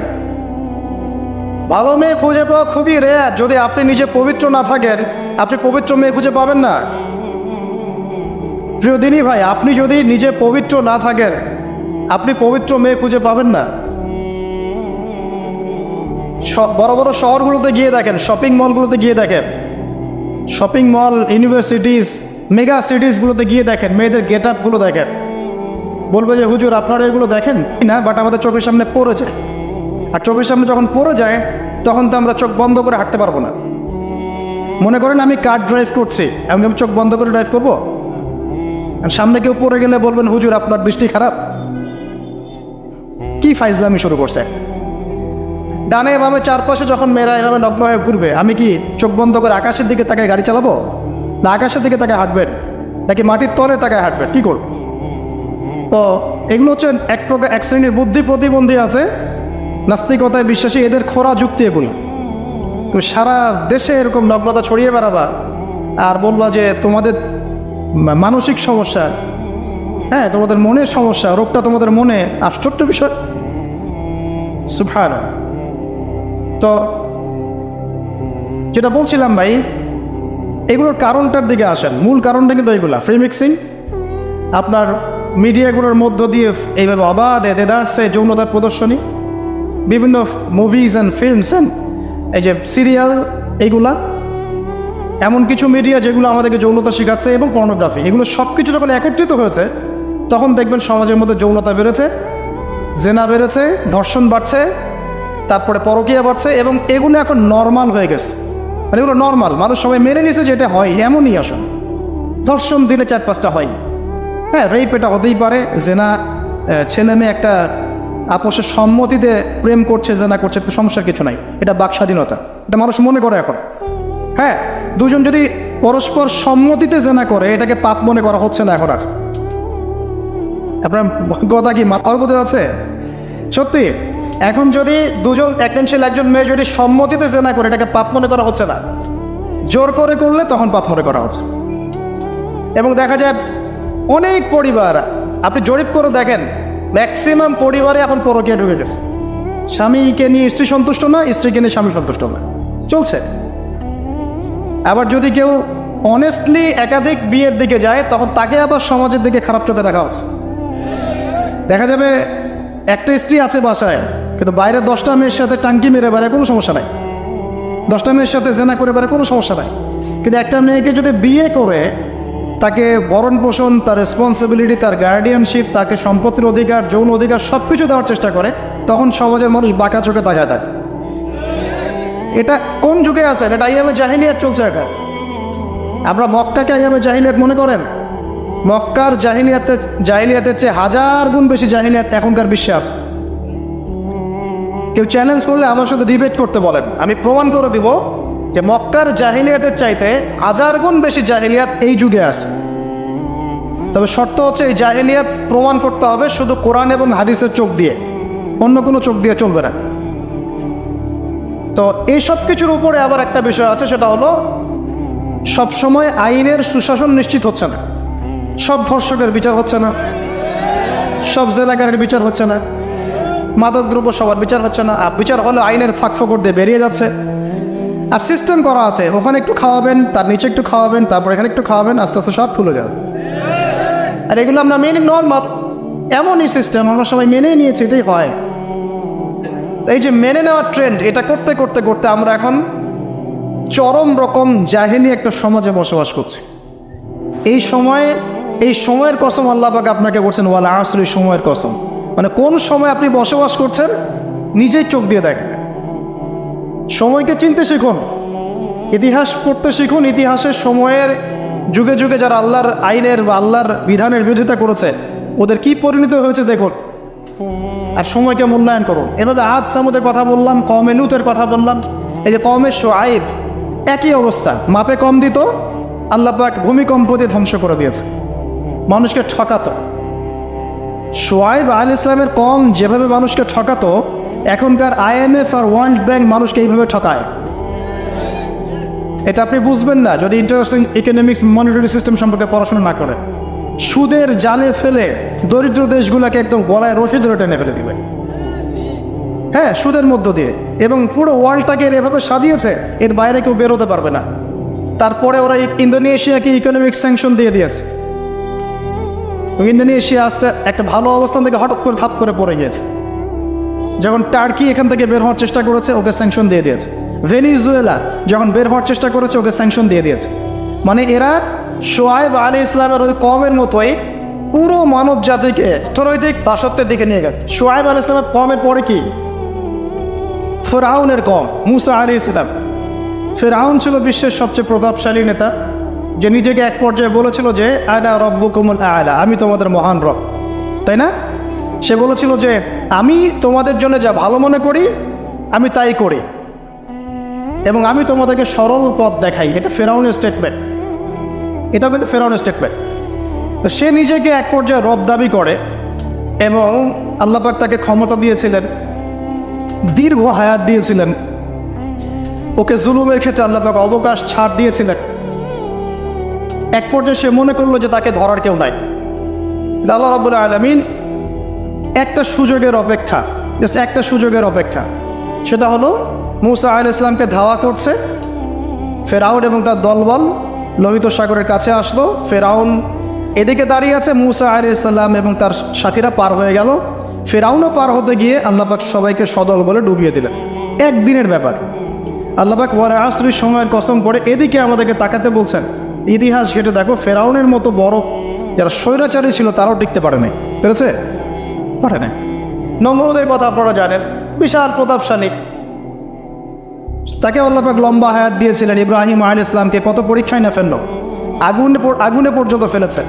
ভালো মেয়ে খুঁজে পাওয়া খুবই রেয়ার। যদি আপনি নিজে পবিত্র না থাকেন, আপনি পবিত্র মেয়ে খুঁজে পাবেন না। প্রিয় দিনী ভাই, আপনি যদি নিজে পবিত্র না থাকেন, আপনি পবিত্র মেয়ে খুঁজে পাবেন না। বড় বড় শহরগুলোতে গিয়ে দেখেন, শপিং মলগুলোতে গিয়ে দেখেন, শপিং মল, ইউনিভার্সিটিস, মেগা সিটিসগুলোতে গিয়ে দেখেন, মেয়েদের গেট আপগুলো দেখেন। বলবে যে হুজুর আপনারা এগুলো দেখেন না, বাট আমাদের চোখের সামনে পড়ে যায়। আর চোখের সামনে যখন পড়ে যায় তখন তো আমরা চোখ বন্ধ করে হাঁটতে পারবো না। মনে করেন আমি কার ড্রাইভ করছি, আমি চোখ বন্ধ করে ড্রাইভ করবো? সামনে কেউ পড়ে গেলে বলবেন হুজুর আপনার দৃষ্টি খারাপ। কি ফাইজলামি শুরু করছে! ডানে বামে চারপাশে যখন মেয়েরা এভাবে নগ্ন হয়ে ঘুরবে, আমি কি চোখ বন্ধ করে আকাশের দিকে তাকায় গাড়ি চালাবো? না আকাশের দিকে তাকায় হাঁটবেন, নাকি মাটির তলে তাকায় হাঁটবেন? কী করব? তো এগুলো হচ্ছে এক প্রকার এক শ্রেণীর বুদ্ধি প্রতিবন্ধী আছে, নাস্তিকতায় বিশ্বাসী, এদের খোরা যুক্তি এগুলো। তো সারা দেশে এরকম নগ্নতা ছড়িয়ে বেড়াবা আর বলবা যে তোমাদের মানসিক সমস্যা, হ্যাঁ তোমাদের মনের সমস্যা, রোগটা তোমাদের মনে। আশ্চর্য বিষয়। সুবহানাল্লাহ। তো যেটা বলছিলাম ভাই, এগুলোর কারণটার দিকে আসেন। মূল কারণটা কিন্তু এইগুলা, ফ্রি মিক্সিং। আপনার মিডিয়াগুলোর মধ্য দিয়ে এইভাবে অবাধে দেদারসে যৌনতার প্রদর্শনী, বিভিন্ন মুভিজ অ্যান্ড ফিল্মস অ্যান্ড এই যে সিরিয়াল, এইগুলা এমন কিছু মিডিয়া যেগুলো আমাদেরকে যৌনতা শেখাচ্ছে, এবং পর্নোগ্রাফি, এগুলো সব কিছু যখন একত্রিত হয়েছে তখন দেখবেন সমাজের মধ্যে যৌনতা বেড়েছে, জেনা বেড়েছে, ধর্ষণ বাড়ছে, তারপরে পরকীয়া বাড়ছে, এবং এগুলো এখন নর্মাল হয়ে গেছে। মানে এগুলো নর্মাল, মানুষ সবাই মেনে নিছে যে এটা হয়, এমনই আসলে। ধর্ষণ দিনে 4-5টা হয়, হ্যাঁ রেপ এটা হতেই পারে। জেনা, ছেলে মেয়ে একটা আপোষের সম্মতিতে প্রেম করছে, জেনা করছে, তো সমস্যার কিছু নাই। এটা বাক স্বাধীনতা, এটা মানুষ মনে করে এখন। হ্যাঁ, দুজন যদি পরস্পর সম্মতিতে জেনা করে, এটাকে পাপ মনে করা হচ্ছে না এখন আর। আপনার কথা কি মাথার মধ্যে আছে? সত্যি, এখন যদি দুজন একজন মেয়ে যদি সম্মতিতে জেনা করে, এটাকে পাপ মনে করা হচ্ছে না। জোর করে করলে তখন পাপ মনে করা হচ্ছে। এবং দেখা যায় অনেক পরিবার, আপনি জরিপ করে দেখেন, ম্যাক্সিমাম পরিবারে এখন পরকীয়া ঢুকে গেছে। স্বামীকে নিয়ে স্ত্রী সন্তুষ্ট না, স্ত্রীকে নিয়ে স্বামী সন্তুষ্ট না, চলছে। আবার যদি কেউ অনেস্টলি একাধিক বিয়ের দিকে যায়, তখন তাকে আবার সমাজের দিকে খারাপ চোখে দেখা হচ্ছে। দেখা যাবে একটা স্ত্রী আছে বাসায়, কিন্তু বাইরে 10টা মেয়ের সাথে টাঙ্কি মেরে বেড়ায়, কোনো সমস্যা নাই। 10টা মেয়ের সাথে জেনা করে বেড়ায়, কোনো সমস্যা নাই। কিন্তু একটা মেয়েকে যদি বিয়ে করে তাকে ভরণ পোষণ, তার রেসপন্সিবিলিটি, তার গার্ডিয়ানশিপ, তাকে সম্পত্তির অধিকার, যৌন অধিকার সব কিছু দেওয়ার চেষ্টা করে, তখন সমাজের মানুষ বাঁকা চোখে তাকায় থাকে। এটা কোন যুগে আছেন? এটা আইয়ামে জাহিলিয়াত চলছে। এটা আমরা মক্কাকে আইয়ামে জাহিলিয়াত মনে করেন? মক্কার জাহিলিয়াতের চেয়ে 1000 গুণ বেশি জাহিলিয়াত এখনকার বিশ্বে আছে। কেউ চ্যালেঞ্জ করলে আমার সাথে ডিবেট করতে বলেন, আমি প্রমাণ করে দিব যে মক্কার জাহিলিয়াতের চাইতে 1000 গুণ বেশি জাহিলিয়াত এই যুগে আছে। তবে শর্ত হচ্ছে এই জাহিলিয়াত প্রমাণ করতে হবে শুধু কোরআন এবং হাদিসের চোখ দিয়ে, অন্য কোনো চোখ দিয়ে চলবে না। তো এই সব কিছুর উপরে আবার একটা বিষয় আছে, সেটা হলো সবসময় আইনের সুশাসন নিশ্চিত হচ্ছে না। সব ধর্ষকের বিচার হচ্ছে না, সব জেনাকারের বিচার হচ্ছে না, মাদকদ্রব্য সবার বিচার হচ্ছে না। আর বিচার হলে আইনের ফাঁকফোকর দিয়ে বেরিয়ে যাচ্ছে। আর সিস্টেম করা আছে, ওখানে একটু খাওয়াবেন, তার নিচে একটু খাওয়াবেন, তারপর এখানে একটু খাওয়াবেন, আস্তে আস্তে সব ফুলে যাবে। আর এগুলো আমরা মেনে নর্মাল, এমনই সিস্টেম আমরা সবাই মেনে নিয়েছি, এটাই হয়। এই যে মেনে নেওয়ার ট্রেন্ড, এটা করতে করতে করতে আমরা এখন চরম রকম জাহেলি একটা সমাজে বসবাস করছি। এই সময়ের কসম আল্লাহ পাক আপনাকে করছেন, ওয়াল আসরি, সময়ের কসম। মানে কোন সময় আপনি বসবাস করছেন নিজেই চোখ দিয়ে দেখেন। সময়কে চিনতে শিখুন, ইতিহাস পড়তে শিখুন। ইতিহাসের সময়ের যুগে যুগে যারা আল্লাহর আইনের বা আল্লাহর বিধানের বিরোধিতা করেছে ওদের কি পরিণত হয়েছে দেখুন, আর সময়কে মূল্যায়ন করুন। এভাবে আদ সামুদের কথা বললাম, কওমে লূতের কথা বললাম, এই যে কওমে শুআইব একই অবস্থা, মাপে কম দিত, আল্লাহ পাক ভূমিকম্প দিয়ে ধ্বংস করে দিয়েছে, মানুষকে ঠকাতো। শুআইব আলাইহিস সালামের কওম যেভাবে মানুষকে ঠকাতো, এখনকার IMF আর ওয়ার্ল্ড ব্যাংক মানুষকে এইভাবে ঠকায়। এটা আপনি বুঝবেন না যদি ইন্টারন্যাশনাল ইকোনমিক্স মনিটারি সিস্টেম সম্পর্কে পড়াশোনা না করেন। সুদের জালে ফেলে দরিদ্র দেশগুলোকে একদম গলায় রশি ধরে টেনে ফেলে দিবে, হ্যাঁ, সুদের মধ্য দিয়ে। এবং পুরো ওয়ার্ল্ডটাকে এভাবে সাজিয়েছে, এর বাইরে কেউ বেরোতে পারবে না। তারপরে ওরা ইন্দোনেশিয়াকে ইকোনমিক স্যাংশন দিয়ে দিয়েছে। ইন্দোনেশিয়া আস্তে একটা ভালো অবস্থান থেকে হঠাৎ করে ধাপ করে পড়ে গিয়েছে। যখন টার্কি এখান থেকে বের হওয়ার চেষ্টা করেছে, ওকে স্যাংশন দিয়ে দিয়েছে। ভেনিজুয়েলা যখন বের হওয়ার চেষ্টা করেছে, ওকে স্যাংশন দিয়ে দিয়েছে। মানে এরা শুআইব আলাইহিস সালামের ওই কওমের মতোই পুরো মানব জাতিকে অর্থনৈতিক দাসত্বের দিকে নিয়ে গেছে। শুআইব আলাইহিস সালামের কওমের পরে কি? ফিরআউনের কওম, মুসা আলাইহিস সালাম। ফিরআউন ছিল বিশ্বের সবচেয়ে প্রতাপশালী নেতা, যে নিজেকে এক পর্যায়ে বলেছিল যে আনা রব্বুকুমুল আ'লা, আমি তোমাদের মহান রব, তাই না? সে বলেছিল যে আমি তোমাদের জন্য যা ভালো মনে করি আমি তাই করি, এবং আমি তোমাদেরকে সরল পথ দেখাই। এটা ফিরআউনের স্টেটমেন্ট, এটাও কিন্তু ফিরআউনের স্টেটমেন্ট। তো সে নিজেকে এক পর্যায়ে রব দাবি করে, এবং আল্লাহ পাক তাকে ক্ষমতা দিয়েছিলেন, দীর্ঘ হায়াত দিয়েছিলেন, ওকে জুলুমের ক্ষেত্রে আল্লাহ পাক অবকাশ ছাড় দিয়েছিলেন। এক পর্যায়ে সে মনে করলো যে তাকে ধরার কেউ নাই। আল্লাহ রাব্বুল আলামিন একটা সুযোগের অপেক্ষা, জাস্ট একটা সুযোগের অপেক্ষা, সেটা হলো মুসা আলাইহিস সালামকে ধাওয়া করছে ফেরাউন এবং তার দলবল লোহিত সাগরের কাছে আসলো। ফেরাউন এদিকে দাঁড়িয়ে আছে, মুসা আলাইহিস সালাম এবং তার সাথীরা পার হয়ে গেল। ফেরাউনও পার হতে গিয়ে আল্লাহ পাক সবাইকে সদল বলে ডুবিয়ে দিলেন। একদিনের ব্যাপার। আল্লাহ পাক ওয়াল আসরি, সময়ের কসম করে এদিকে আমাদেরকে তাকাতে বলছেন। ইতিহাস ঘেটে দেখো, ফেরাউনের মতো বড় যারা স্বৈরাচারী ছিল তারাও টিকতে পারে নাই, পেরেছে? পারে নাই। নমরুদের কথা আপনারা জানেন, বিশাল প্রতাপশালী, তাকে আল্লাহ পাক লম্বা হায়াত দিয়েছিলেন। ইব্রাহিম আলাইহিস সালামকে কত পরীক্ষায় না ফেললো, আগুনে পর্যন্ত ফেলেছে।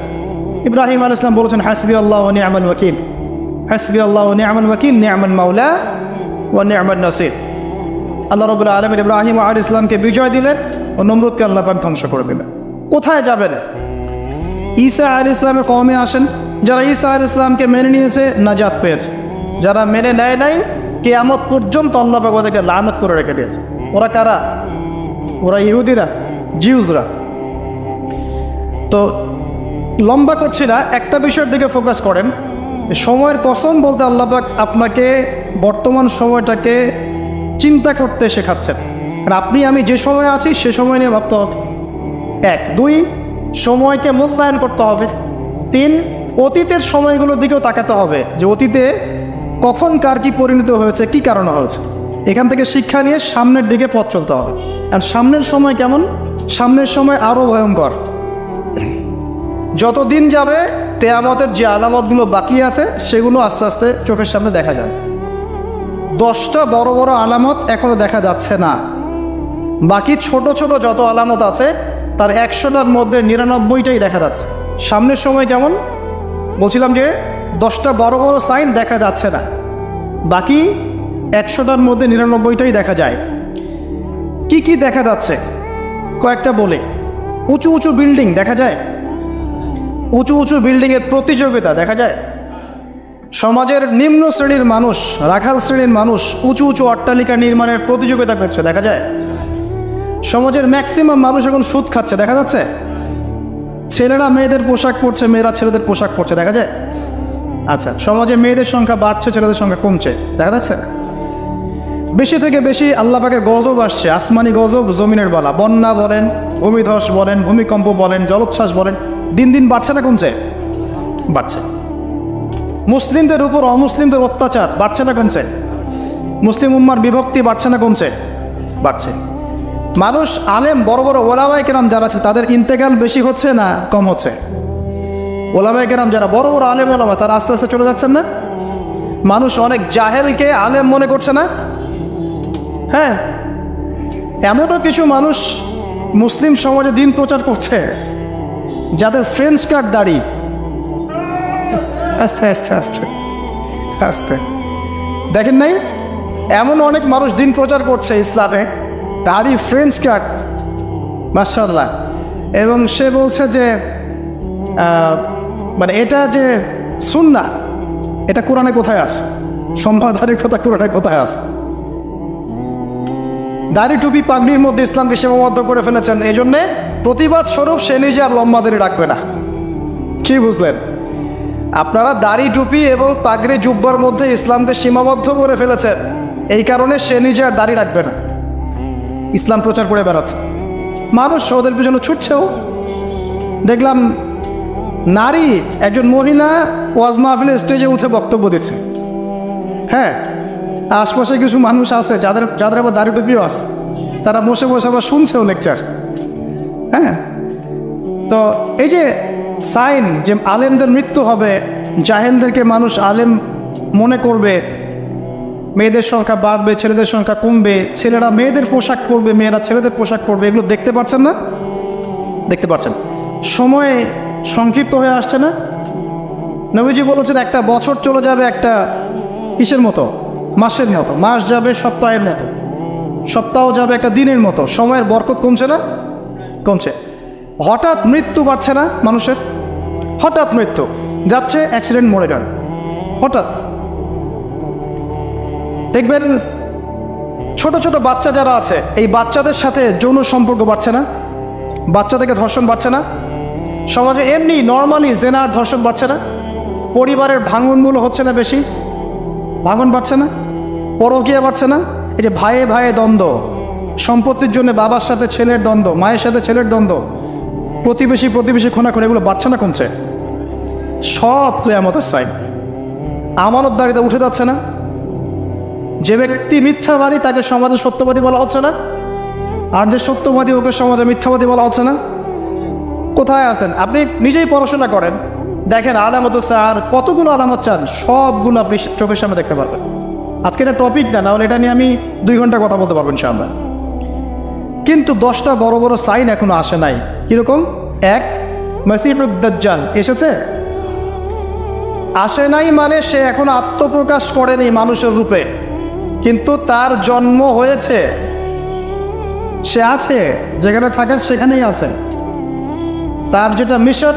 ইব্রাহিম আলাইহিস সালাম বলেছেন হাসবি আল্লাহ ওয়া নি'মাল ওয়াকিল, হাসবি আল্লাহ ওয়া নি'মাল ওয়াকিল, নি'মাল মাওলা ওয়া নি'মান নাসির। আল্লাহ রাব্বুল আলামিন ইব্রাহিম আলাইহিস সালামকে বিজয় দিলেন ও নমরুদকে আল্লাহ পাক ধ্বংস করে দিলেন। কোথায় যাবেন? ঈসা আলাইহিস সালামের কওমে আসেন। যারা ঈসা আলাইহিস সালামকে মেনে নিয়েছে নাজাত পেয়েছে, যারা মেনে নেয় নাই কিয়ামত পর্যন্ত আল্লাহ পাক ওদেরকে লানত করে রেখে দিয়েছে। ওরা কারা? ওরা ইহুদিরা, জিউসরা। তো লম্বা করছি না, একটা বিষয়ের দিকে ফোকাস করেন। সময়ের কসম বলতে আল্লাহ পাক আপনাকে বর্তমান সময়টাকে চিন্তা করতে শেখাচ্ছেন। আর আপনি আমি যে সময় আছি সে সময় নিয়ে ভাবতে হবে। 1, 2 সময়কে মূল্যায়ন করতে হবে। 3 অতীতের সময়গুলোর দিকেও তাকাতে হবে, যে অতীতে কখন কার কি পরিণত হয়েছে, কি কারণে হয়েছে। এখান থেকে শিক্ষা নিয়ে সামনের দিকে পথ চলতে হবে। আর সামনের সময় কেমন? সামনের সময় আরও ভয়ঙ্কর। যত দিন যাবে কিয়ামতের যে আলামতগুলো বাকি আছে সেগুলো আস্তে আস্তে চোখের সামনে দেখা যাবে। 10টা বড় বড় আলামত এখনো দেখা যাচ্ছে না, বাকি ছোট ছোট যত আলামত আছে তার 100টার মধ্যে 99টাই দেখা যাচ্ছে। সামনের সময় কেমন? বলছিলাম যে 10টা বড় বড় সাইন দেখা যাচ্ছে না, বাকি 100টার মধ্যে 99টাই দেখা যায়। কি কি দেখা যাচ্ছে কয়েকটা বলে। উঁচু উঁচু বিল্ডিং দেখা যায়, উঁচু উঁচু বিল্ডিংয়ের প্রতিযোগিতা দেখা যায়। সমাজের নিম্ন শ্রেণীর মানুষ, রাখাল শ্রেণীর মানুষ উঁচু উঁচু অট্টালিকা নির্মাণের প্রতিযোগিতা করছে দেখা যায়। সমাজের ম্যাক্সিমাম মানুষ এখন সুদ খাচ্ছে দেখা যাচ্ছে। ছেলেরা মেয়েদের পোশাক পরছে, মেয়েরা ছেলেদের পোশাক পরছে দেখা যায়। আচ্ছা, সমাজে মেয়েদের সংখ্যা বাড়ছে, ছেলেদের সংখ্যা কমছে দেখা যাচ্ছে। বেশি থেকে বেশি আল্লাহ পাকের গজব আসছে, আসমানি গজব, জমিনের বালা, বন্যা বলেন, ভূমিধস বলেন, ভূমিকম্প বলেন, জলোচ্ছ্বাস বলেন, দিন দিন বাড়ছে না কমছে? বাড়ছে। মুসলিমদের উপর অমুসলিমদের অত্যাচার বাড়ছে না কমছে? মুসলিম উম্মার বিভক্তি বাড়ছে না কমছে? বাড়ছে। মানুষ আলেম, বড় বড় ওলামায়ে কেরাম যারা আছে তাদের ইন্তেকাল বেশি হচ্ছে না কম হচ্ছে? ওলামায়ে কেরাম যারা বড় বড় আলেম ওলামা তারা আস্তে আস্তে চলে যাচ্ছেন না? মানুষ অনেক জাহেলকে আলেম মনে করছে না? হ্যাঁ, এমনও কিছু মানুষ মুসলিম সমাজে দিন প্রচার করছে যাদের ফ্রেঞ্চ কাট দাড়ি। আস্তে আস্তে আস্তে আস্তে দেখেন নাই, এমন অনেক মানুষ দিন প্রচার করছে ইসলামে, দাড়ি ফ্রেঞ্চ কাট, মাশাআল্লাহ। এবং সে বলছে যে মানে এটা যে সুন্নাহ, এটা কোরআনে কোথায় আছে? সম্মাদারির কথা কোরআনে কোথায় আছে? দাড়ি টুপি পাগড়ির মধ্যে ইসলামকে সীমাবদ্ধ করে ফেলেছেন, এই জন্যে প্রতিবাদ স্বরূপ সে নিজে আর লম্বা দাড়ি রাখবে না। কি বুঝলেন? আপনারা দাড়ি টুপি এবং পাগড়ি জুব্বার মধ্যে ইসলামকে সীমাবদ্ধ করে ফেলেছেন, এই কারণে সে নিজে আর দাড়ি রাখবে না, ইসলাম প্রচার করে বেড়াচ্ছে। মানুষ ওদের পিছনে ছুটছেও। দেখলাম নারী একজন মহিলা ওয়াজ মাহফিলের স্টেজে উঠে বক্তব্য দিচ্ছে। হ্যাঁ, আশপাশে কিছু মানুষ আছে যাদের আবার দাড়ি টুপিও আছে, তারা বসে বসে আবার শুনছেও লেকচার। হ্যাঁ, তো এই যে সাইন যে আলেমদের মৃত্যু হবে, জাহেলদেরকে মানুষ আলেম মনে করবে, মেয়েদের সংখ্যা বাড়বে, ছেলেদের সংখ্যা কমবে, ছেলেরা মেয়েদের পোশাক পরবে, মেয়েরা ছেলেদের পোশাক পরবে, এগুলো দেখতে পাচ্ছেন না? দেখতে পাচ্ছেন। সময় সংক্ষিপ্ত হয়ে আসছে না? নবীজি বলেছেন একটা বছর চলে যাবে একটা কিসের মতো? মাসের মতো। মাস যাবে সপ্তাহের মতো, সপ্তাহ যাবে একটা দিনের মতো। সময়ের বরকত কমছে না? কমছে। হঠাৎ মৃত্যু বাড়ছে না মানুষের? হঠাৎ মৃত্যু যাচ্ছে, অ্যাক্সিডেন্ট, মরে যান হঠাৎ। দেখবেন ছোট ছোট বাচ্চা যারা আছে, এই বাচ্চাদের সাথে যৌন সম্পর্ক বাড়ছে না? বাচ্চা থেকে ধর্ষণ বাড়ছে না? সমাজে এমনি নর্মালি জেনার ধর্ষণ বাড়ছে না? পরিবারের ভাঙনগুলো হচ্ছে না বেশি? ভাঙন বাড়ছে না? পরকীয়া বাড়ছে না? এই যে ভাইয়ে ভাইয়ে দ্বন্দ্ব, সম্পত্তির জন্য বাবার সাথে ছেলের দ্বন্দ্ব, মায়ের সাথে ছেলের দ্বন্দ্ব, প্রতিবেশী খোনাখুনি, এগুলো বাড়ছে না কমছে? সব কিয়ামতের সাইন। আমানতদারিতা উঠে যাচ্ছে না? যে ব্যক্তি মিথ্যাবাদী তাকে সমাজে সত্যবাদী বলা হচ্ছে না, আর যে সত্যবাদী ওকে সমাজে মিথ্যাবাদী বলা হচ্ছে না। কোথায় আছেন? আপনি নিজেই পড়াশোনা করেন, দেখেন আলামত স্যার কতগুলো আলামত চান, সবগুলো আপনি চোখের সামনে দেখতে পারবেন। আজকে এটা টপিক না, নাহলে এটা নিয়ে আমি 2 ঘন্টা কথা বলতে পারবেন ইনশাআল্লাহ। কিন্তু 10টা বড় বড় সাইন এখনো আসে নাই। কিরকম? 1, মাসিহুদ দাজ্জাল এসেছে? আসে নাই মানে সে এখন আত্মপ্রকাশ করেনি মানুষের রূপে, কিন্তু তার জন্ম হয়েছে, সে আছে, যেখানে থাকেন সেখানেই আছে। তার যেটা মিশন,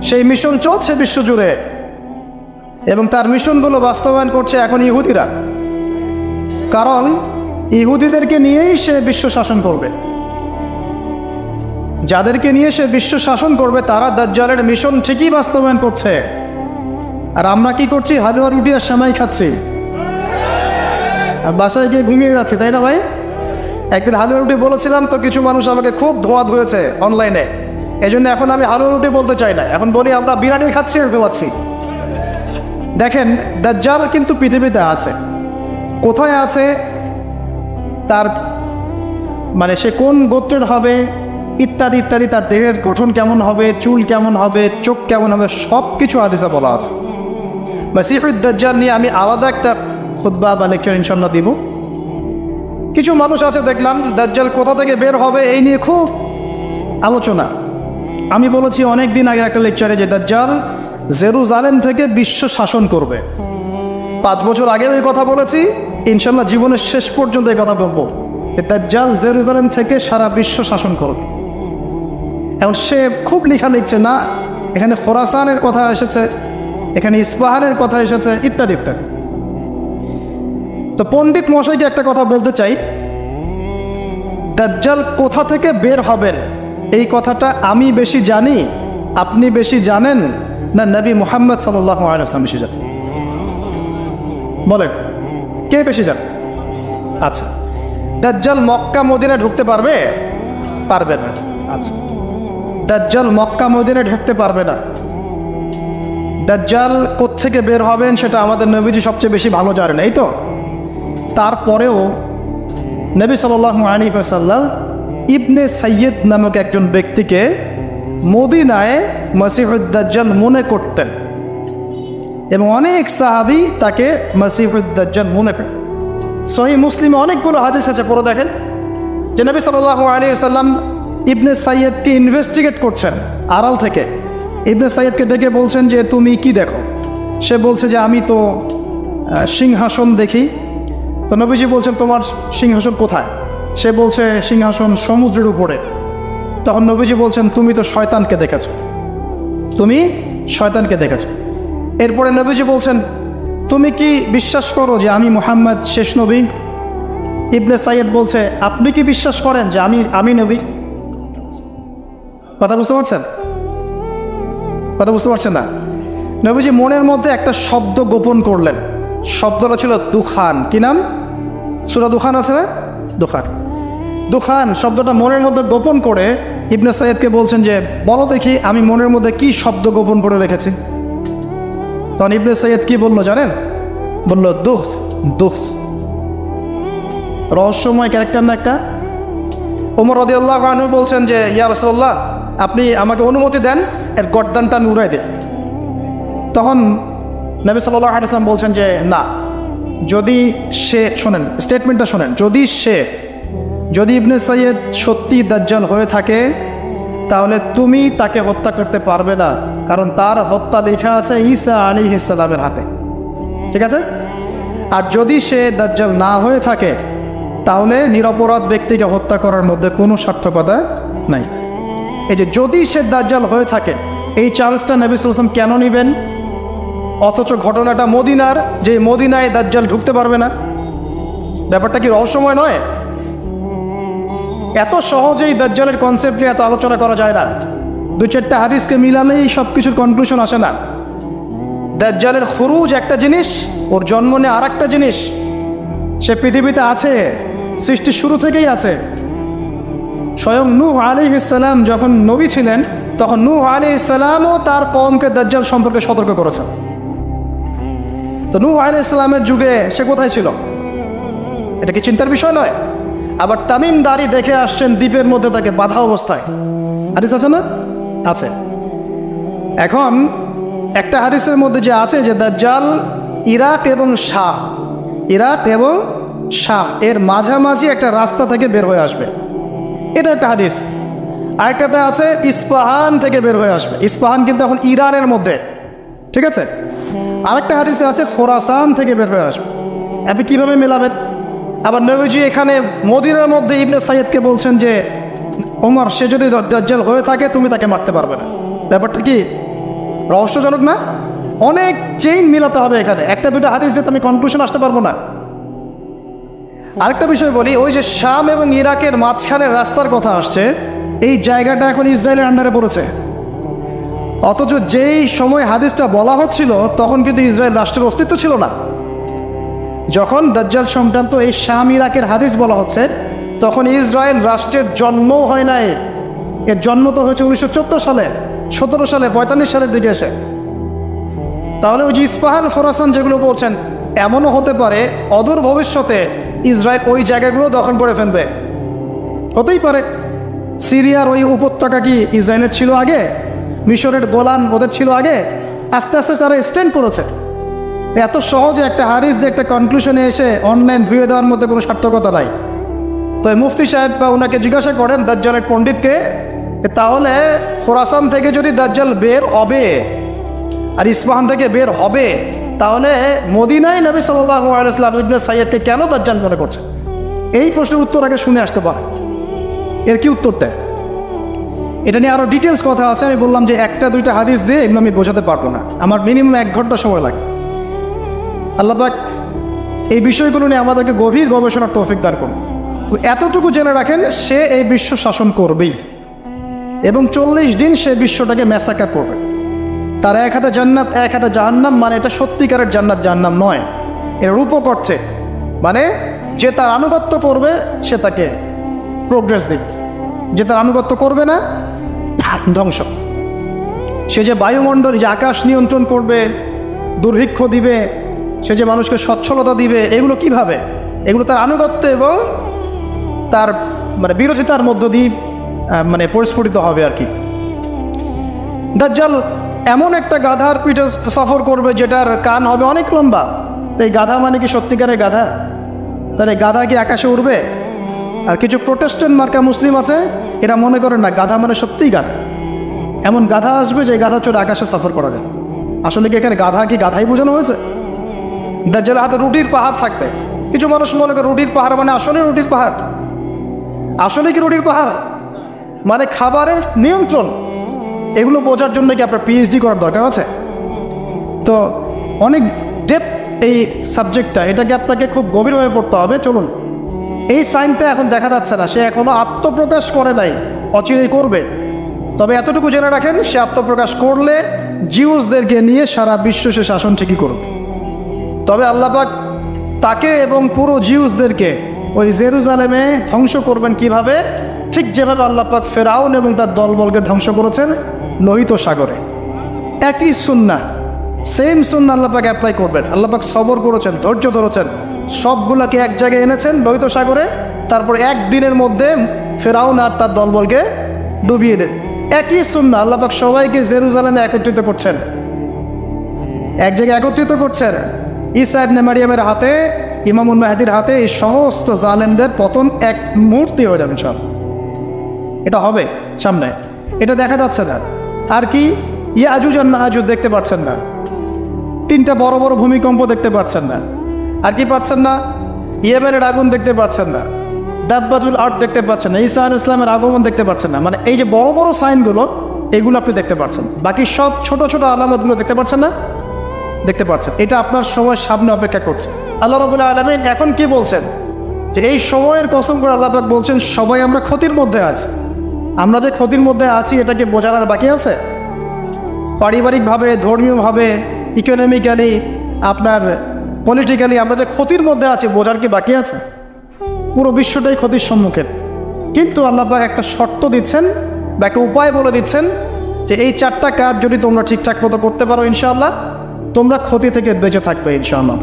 সেই মিশন চলছে বিশ্বজুড়ে, এবং তার মিশনগুলো বাস্তবায়ন করছে এখন ইহুদিরা। কারণ ইহুদিদেরকে নিয়েই সে বিশ্ব শাসন করবে। যাদেরকে নিয়ে সে বিশ্ব শাসন করবে তারা দাজ্জালের মিশন ঠিকই বাস্তবায়ন করছে। আর আমরা কি করছি? হালুয়া রুটি আর সেমাই খাচ্ছি, আর বাসায় গিয়ে ঘুমিয়ে যাচ্ছি, তাই না ভাই? একদিন হালুয়া রুটি বলেছিলাম তো কিছু মানুষ আমাকে খুব ধোয়া ধুয়েছে অনলাইনে, এই জন্য এখন আমি হালুয়া রুটি বলতে চাই না, এখন বলি আমরা বিরিয়ানি খাচ্ছি আর ঘুমাচ্ছি। দেখেন দাজ্জাল কিন্তু পৃথিবীতে আছে। কোথায় আছে? তার মানে সে কোন গোত্রের হবে ইত্যাদি ইত্যাদি, তার দেহের গঠন কেমন হবে, চুল কেমন হবে, চোখ কেমন হবে, সব কিছু হাদিসে বলা আছে। মাসিহুদ দাজ্জাল নিয়ে আমি আলাদা একটা খুতবা বা লেকচার ইনশাআল্লাহ দিব। কিছু মানুষ আছে দেখলাম দাজ্জাল কোথা থেকে বের হবে এই নিয়ে খুব আলোচনা, আমি বলেছি অনেক দিন আগে একটা লেকচারে যে দাজ্জাল জেরুজালেম থেকে বিশ্ব শাসন করবে। 5 বছর আগেও এই কথা বলেছি, ইনশাল্লাহ জীবনের শেষ পর্যন্ত এই কথা বলবো। দাজ্জাল জেরুজালেম থেকে সারা বিশ্ব শাসন করবে। এখন সে খুব লেখা লিখছে না, এখানে খোরাসানের কথা এসেছে, এখানে ইস্পাহানের কথা এসেছে, ইত্যাদি ইত্যাদি। তো পণ্ডিত মশাইকে একটা কথা বলতে চাই, দাজ্জাল কোথা থেকে বের হবেন এই কথাটা আমি বেশি জানি, আপনি বেশি জানেন, না নবী মুহাম্মদ সাল্লাল্লাহু আলাইহি ওয়াসাল্লাম বেশি জানেন? বলেন কে বেশি জানে? আচ্ছা, দাজ্জাল মক্কা মদিনায় ঢুকতে পারবে? পারবে না। আচ্ছা, দাজ্জাল মক্কা মদিনায় ঢুকতে পারবে না। দাজ্জাল কোত্থেকে বের হবেন সেটা আমাদের নবীজি সবচেয়ে বেশি ভালো জানেন, এই তো। তারপরেও নবী সাল্লাল্লাহু আলাইহি ওয়াসাল্লাম ইবনে সাইয়্যিদ নামক একজন ব্যক্তিকে মদিনায় মসিহুদ দাজ্জাল মনে করতেন, এবং অনেক সাহাবী তাকে মসিহুদ দাজ্জাল মনে করেন। সহিহ মুসলিমে অনেকগুলো হাদিস আছে, পড়ে দেখেন যে নবী সাল্লাল্লাহু আলাইহি ওয়াসাল্লাম ইবনে সাইয়্যিদকে ইনভেস্টিগেট করছেন আড়াল থেকে। ইবনে সাইয়্যিদকে ডেকে বলছেন যে তুমি কি দেখো? সে বলছে যে আমি তো সিংহাসন দেখি। তো নবীজি বলছেন তোমার সিংহাসন কোথায়? সে বলছে সিংহাসন সমুদ্রের উপরে। তখন নবীজি বলছেন তুমি তো শয়তানকে দেখেছো, তুমি শয়তানকে দেখেছো। এরপরে নবীজি বলছেন তুমি কি বিশ্বাস করো যে আমি মুহাম্মদ শেষ নবী? ইবনে সাইয়্যিদ বলছে আপনি কি বিশ্বাস করেন যে আমি নবী? কথা বুঝতে পারছেন? কথা বুঝতে পারছেন না? নবীজি মনের মধ্যে একটা শব্দ গোপন করলেন। শব্দটা ছিল দুখান। কি নাম? সূরা দুখান আছে না? দুখান। দুখান শব্দটা মনের মধ্যে গোপন করে ইবনে সাইয়্যিদকে বলছেন যে বলো দেখি আমি মনের মধ্যে কি শব্দ গোপন করে রেখেছি। তখন ইবনে সাইয়্যিদ কি বললো জানেন? বলল দুখ দুখ। রহস্যময় ক্যারেক্টার না একটা? ওমর রাদিয়াল্লাহু আনহু বলছেন যে ইয়া রাসূলুল্লাহ আপনি আমাকে অনুমতি দেন, এর গর্দানটা আমি উড়াই দিই। তখন নবী সাল্লাল্লাহু আলাইহি ওয়াসাল্লাম বলছেন যে না, যদি সে, শোনেন স্টেটমেন্টটা শোনেন, যদি ইবনে সাইয়্যিদ সত্যি দাজ্জাল হয়ে থাকে তাহলে তুমি তাকে হত্যা করতে পারবে না, কারণ তার হত্যা লেখা আছে ঈসা আলাইহিস সালামের হাতে। ঠিক আছে? আর যদি সে দাজ্জাল না হয়ে থাকে তাহলে নিরপরাধ ব্যক্তিকে হত্যা করার মধ্যে কোনো সার্থকতা নাই। এই যে যদি সে দাজ্জাল হয়ে থাকে, এই চান্সটা নবী সাল্লাল্লাহু আলাইহি ওয়াসাল্লাম কেন নেবেন? অথচ ঘটনাটা মদিনার, যে মদিনায় দাজ্জাল ঢুকতে পারবে না। ব্যাপারটা কি রহস্যময় নয়? এত সহজেই দাজ্জালের কনসেপ্ট নিয়ে এত আলোচনা করা যায় না। 2-4টা হাদিসকে মিলালেই সব কিছুর কনক্লুশন আসে না। দাজ্জালের খুরুজ একটা জিনিস, ওর জন্ম নিয়ে আর একটা জিনিস। সে পৃথিবীতে আছে, সৃষ্টির শুরু থেকেই আছে। স্বয়ং নূহ আলাইহিস সালাম যখন নবী ছিলেন তখন নূহ আলাইহিস সালামও তার কওমকে দাজ্জাল সম্পর্কে সতর্ক করেছেন। তো নূহ আলাইহিস সালামের যুগে সে কোথায় ছিল? এটা কি চিন্তার বিষয় নয়? আবার তামিম দাড়ি দেখে আসছেন দ্বীপের মধ্যে তাকে বাধা অবস্থায়। হাদিস আছে না? আছে। এখন একটা হাদিসের মধ্যে যে আছে যে দাজ্জাল ইরাক এবং শাম এর মাঝামাঝি একটা রাস্তা থেকে বের হয়ে আসবে, এটা একটা হাদিস। আরেকটাতে আছে ইস্পাহান থেকে বের হয়ে আসবে। ইস্পাহান কিন্তু এখন ইরানের মধ্যে, ঠিক আছে? আরেকটা হাদিসে আছে খোরাসান থেকে বের হয়ে আসবে। আপনি কীভাবে মেলাবেন? আবার নবীজি এখানে মদিনার মধ্যে ইবনে সাইয়্যিদকে বলছেন যে ওমর সে যদি দাজ্জাল হয়ে থাকে তুমি তাকে মারতে পারবে না। ব্যাপারটা কি রহস্যজনক না? অনেক চেইন মিলাতে হবে এখানে, একটা দুটো হাদিস দিয়ে আমি কনক্লুশন আসতে পারবো না। আরেকটা বিষয় বলি, ওই যে শাম এবং ইরাকের মাঝখানের রাস্তার কথা আসছে, এই জায়গাটা এখন ইসরায়েলের আন্ডারে পড়েছে। অথচ যেই সময় হাদিসটা বলা হচ্ছিল তখন কিন্তু ইসরায়েল রাষ্ট্রের অস্তিত্ব ছিল না। যখন দাজ্জাল সংক্রান্ত এই শাম ইরাকের হাদিস বলা হচ্ছে তখন ইসরায়েল রাষ্ট্রের জন্মও হয় নাই। এর জন্ম তো হয়েছে 1914 সালে, 17 সালে, 45 সালের দিকে এসে। তাহলে ওই যে ইস্পাহান খোরাসান যেগুলো বলছেন, এমনও হতে পারে অদূর ভবিষ্যতে ইসরায়েল ওই জায়গাগুলো দখল করে ফেলবে, হতেই পারে। সিরিয়ার ওই উপত্যকা কি ইসরায়েলের ছিল আগে? মিশরের গোলান ওদের ছিল আগে? আস্তে আস্তে তারা এক্সটেন্ড করেছে। এত সহজে একটা হাদিস যে একটা কনক্লুশনে এসে অনলাইন ধুয়ে দেওয়ার মধ্যে কোনো সার্থকতা নাই। তো মুফতি সাহেব বা ওনাকে জিজ্ঞাসা করেন দাজ্জালের পণ্ডিতকে তাহলে খোরাসান থেকে যদি দাজ্জাল বের হবে আর ইস্পাহান থেকে বের হবে, তাহলে মদিনায় নবী সাল্লাল্লাহু আলাইহি ওয়াসাল্লাম ইবনে সাইয়্যিদকে কেন দাজ্জাল মনে করছে? এই প্রশ্নের উত্তর আগে শুনে আসতে পারে। এর কি উত্তর দেয়? এটা নিয়ে আরও ডিটেলস কথা আছে। আমি বললাম যে একটা দুইটা হাদিস দিয়ে এগুলো আমি বোঝাতে পারবো না, আমার মিনিমাম 1 ঘন্টা সময় লাগে। আল্লাহ পাক এই বিষয়গুলো নিয়ে আমাদেরকে গভীর গবেষণার তৌফিক দান করুন। এতটুকু জেনে রাখেন, সে এই বিশ্ব শাসন করবেই এবং 40 দিন সে বিশ্বটাকে ম্যাসাকার করবে। তার এক হাতে জান্নাত, এক হাতে জাহান্নাম, মানে এটা সত্যিকারের জান্নাত জাহান্নাম নয়, এর রূপক অর্থে। মানে যে তার আনুগত্য করবে সে তাকে প্রোগ্রেস দিবে, যে তার আনুগত্য করবে না ধ্বংস। সে যে বায়ুমণ্ডল, যে আকাশ নিয়ন্ত্রণ করবে, দুর্ভিক্ষ দিবে, সে যে মানুষকে সচ্ছলতা দিবে, এগুলো কিভাবে? এগুলো তার আনুগত্য এবং তার মানে বিরোধিতার মধ্য দিয়ে মানে পরিস্ফুটিত হবে আর কি। দাজ্জাল এমন একটা গাধার পিঠে সফর করবে যেটার কান হবে অনেক লম্বা। এই গাধা মানে কি সত্যিকারের গাধা? তাহলে গাধা কি আকাশে উড়বে? আর কিছু প্রোটেস্ট্যান্ট মার্কা মুসলিম আছে, এরা মনে করেন না গাধা মানে সত্যিই গাধা। এমন গাধা আসবে যে গাধা চড়ে আকাশে সফর করা যায়। আসলে কি এখানে গাধা কি গাধাই বোঝানো হয়েছে? দাজ্জালের হাতে রুটির পাহাড় থাকবে। কিছু মানুষ মনে করে রুটির পাহাড় মানে আসলে রুটির পাহাড়। আসলে কি রুটির পাহাড় মানে খাবারের নিয়ন্ত্রণ? এগুলো বোঝার জন্য কি আপনার পিএইচডি করার দরকার আছে? তো অনেক ডেপথ এই সাবজেক্টটা, এটাকে আপনাকে খুব গভীরভাবে পড়তে হবে। চলুন, এই সাইনটা এখন দেখা যাচ্ছে না, সে এখনও আত্মপ্রকাশ করে নাই, অচিরেই করবে। তবে এতটুকু জেনে রাখেন, সে আত্মপ্রকাশ করলে জিউসদেরকে নিয়ে সারা বিশ্ব সে শাসন ঠিকই করবে। তবে আল্লাহ পাক তাকে এবং পুরো জিউসদেরকে ওই জেরুজালেমে ধ্বংস করবেন কিভাবে? ঠিক যেভাবে আল্লাহ পাক ফেরাউন এবং তার দলবলকে ধ্বংস করেছেন লোহিত সাগরে। একই সুন্নাহ, সেম সুন্নাহ আল্লাহ পাক অ্যাপ্লাই করবেন। আল্লাহ পাক সবর করেছেন, ধৈর্য ধরেছেন, সবগুলাকে এক জায়গায় এনেছেন লোহিত সাগরে। তারপর একদিনের মধ্যে ফেরাউন আর তার দলবলকে ডুবিয়ে দেন। একই সুন্নাহ আল্লাহ পাক সবাইকে জেরুজালেমে একত্রিত করছেন, এক জায়গায় একত্রিত করছেন। ঈসা ইবনে মারিয়ামের হাতে, ইমামুল মাহদির হাতে এই সমস্ত জালেমদের পতন এক মুহূর্তে হয়ে যাবে সব। এটা হবে সামনে, এটা দেখা যাচ্ছে না। আর কি ইয়াজুজ আর মাহাজুজ দেখতে পাচ্ছেন না, 3টা বড় বড় ভূমিকম্প দেখতে পাচ্ছেন না। আর কি পাচ্ছেন না? ইয়েমেনের আগুন দেখতে পাচ্ছেন না, দাব্বাতুল আর্থ দেখতে পাচ্ছেন না, ঈসা আলাইহিস সালামের আগমন দেখতে পাচ্ছেন না। মানে এই যে বড় বড় সাইনগুলো, এগুলো আপনি দেখতে পাচ্ছেন, বাকি সব ছোট ছোট আলামতগুলো দেখতে পাচ্ছেন না? দেখতে পাচ্ছেন। এটা আপনার সময় সামনে অপেক্ষা করছে। আল্লাহ রাব্বুল আলামিন এখন কি বলছেন? যে এই সময়ের কসম করে আল্লাহ পাক বলছেন, সবাই আমরা ক্ষতির মধ্যে আছি। আমরা যে ক্ষতির মধ্যে আছি এটাকে বোঝার আর বাকি আছে? পারিবারিকভাবে, ধর্মীয়ভাবে, ইকোনমিক্যালি, আপনার পলিটিক্যালি আমরা যে ক্ষতির মধ্যে আছি বোঝার কি বাকি আছে? পুরো বিশ্বটাই ক্ষতির সম্মুখীন। কিন্তু আল্লাহ পাক একটা শর্ত দিচ্ছেন বা একটা উপায় বলে দিচ্ছেন যে এই 4টা কাজ যদি তোমরা ঠিকঠাক মতো করতে পারো, ইনশাআল্লাহ তোমরা ক্ষতি থেকে বেঁচে থাকবে ইনশাআল্লাহ।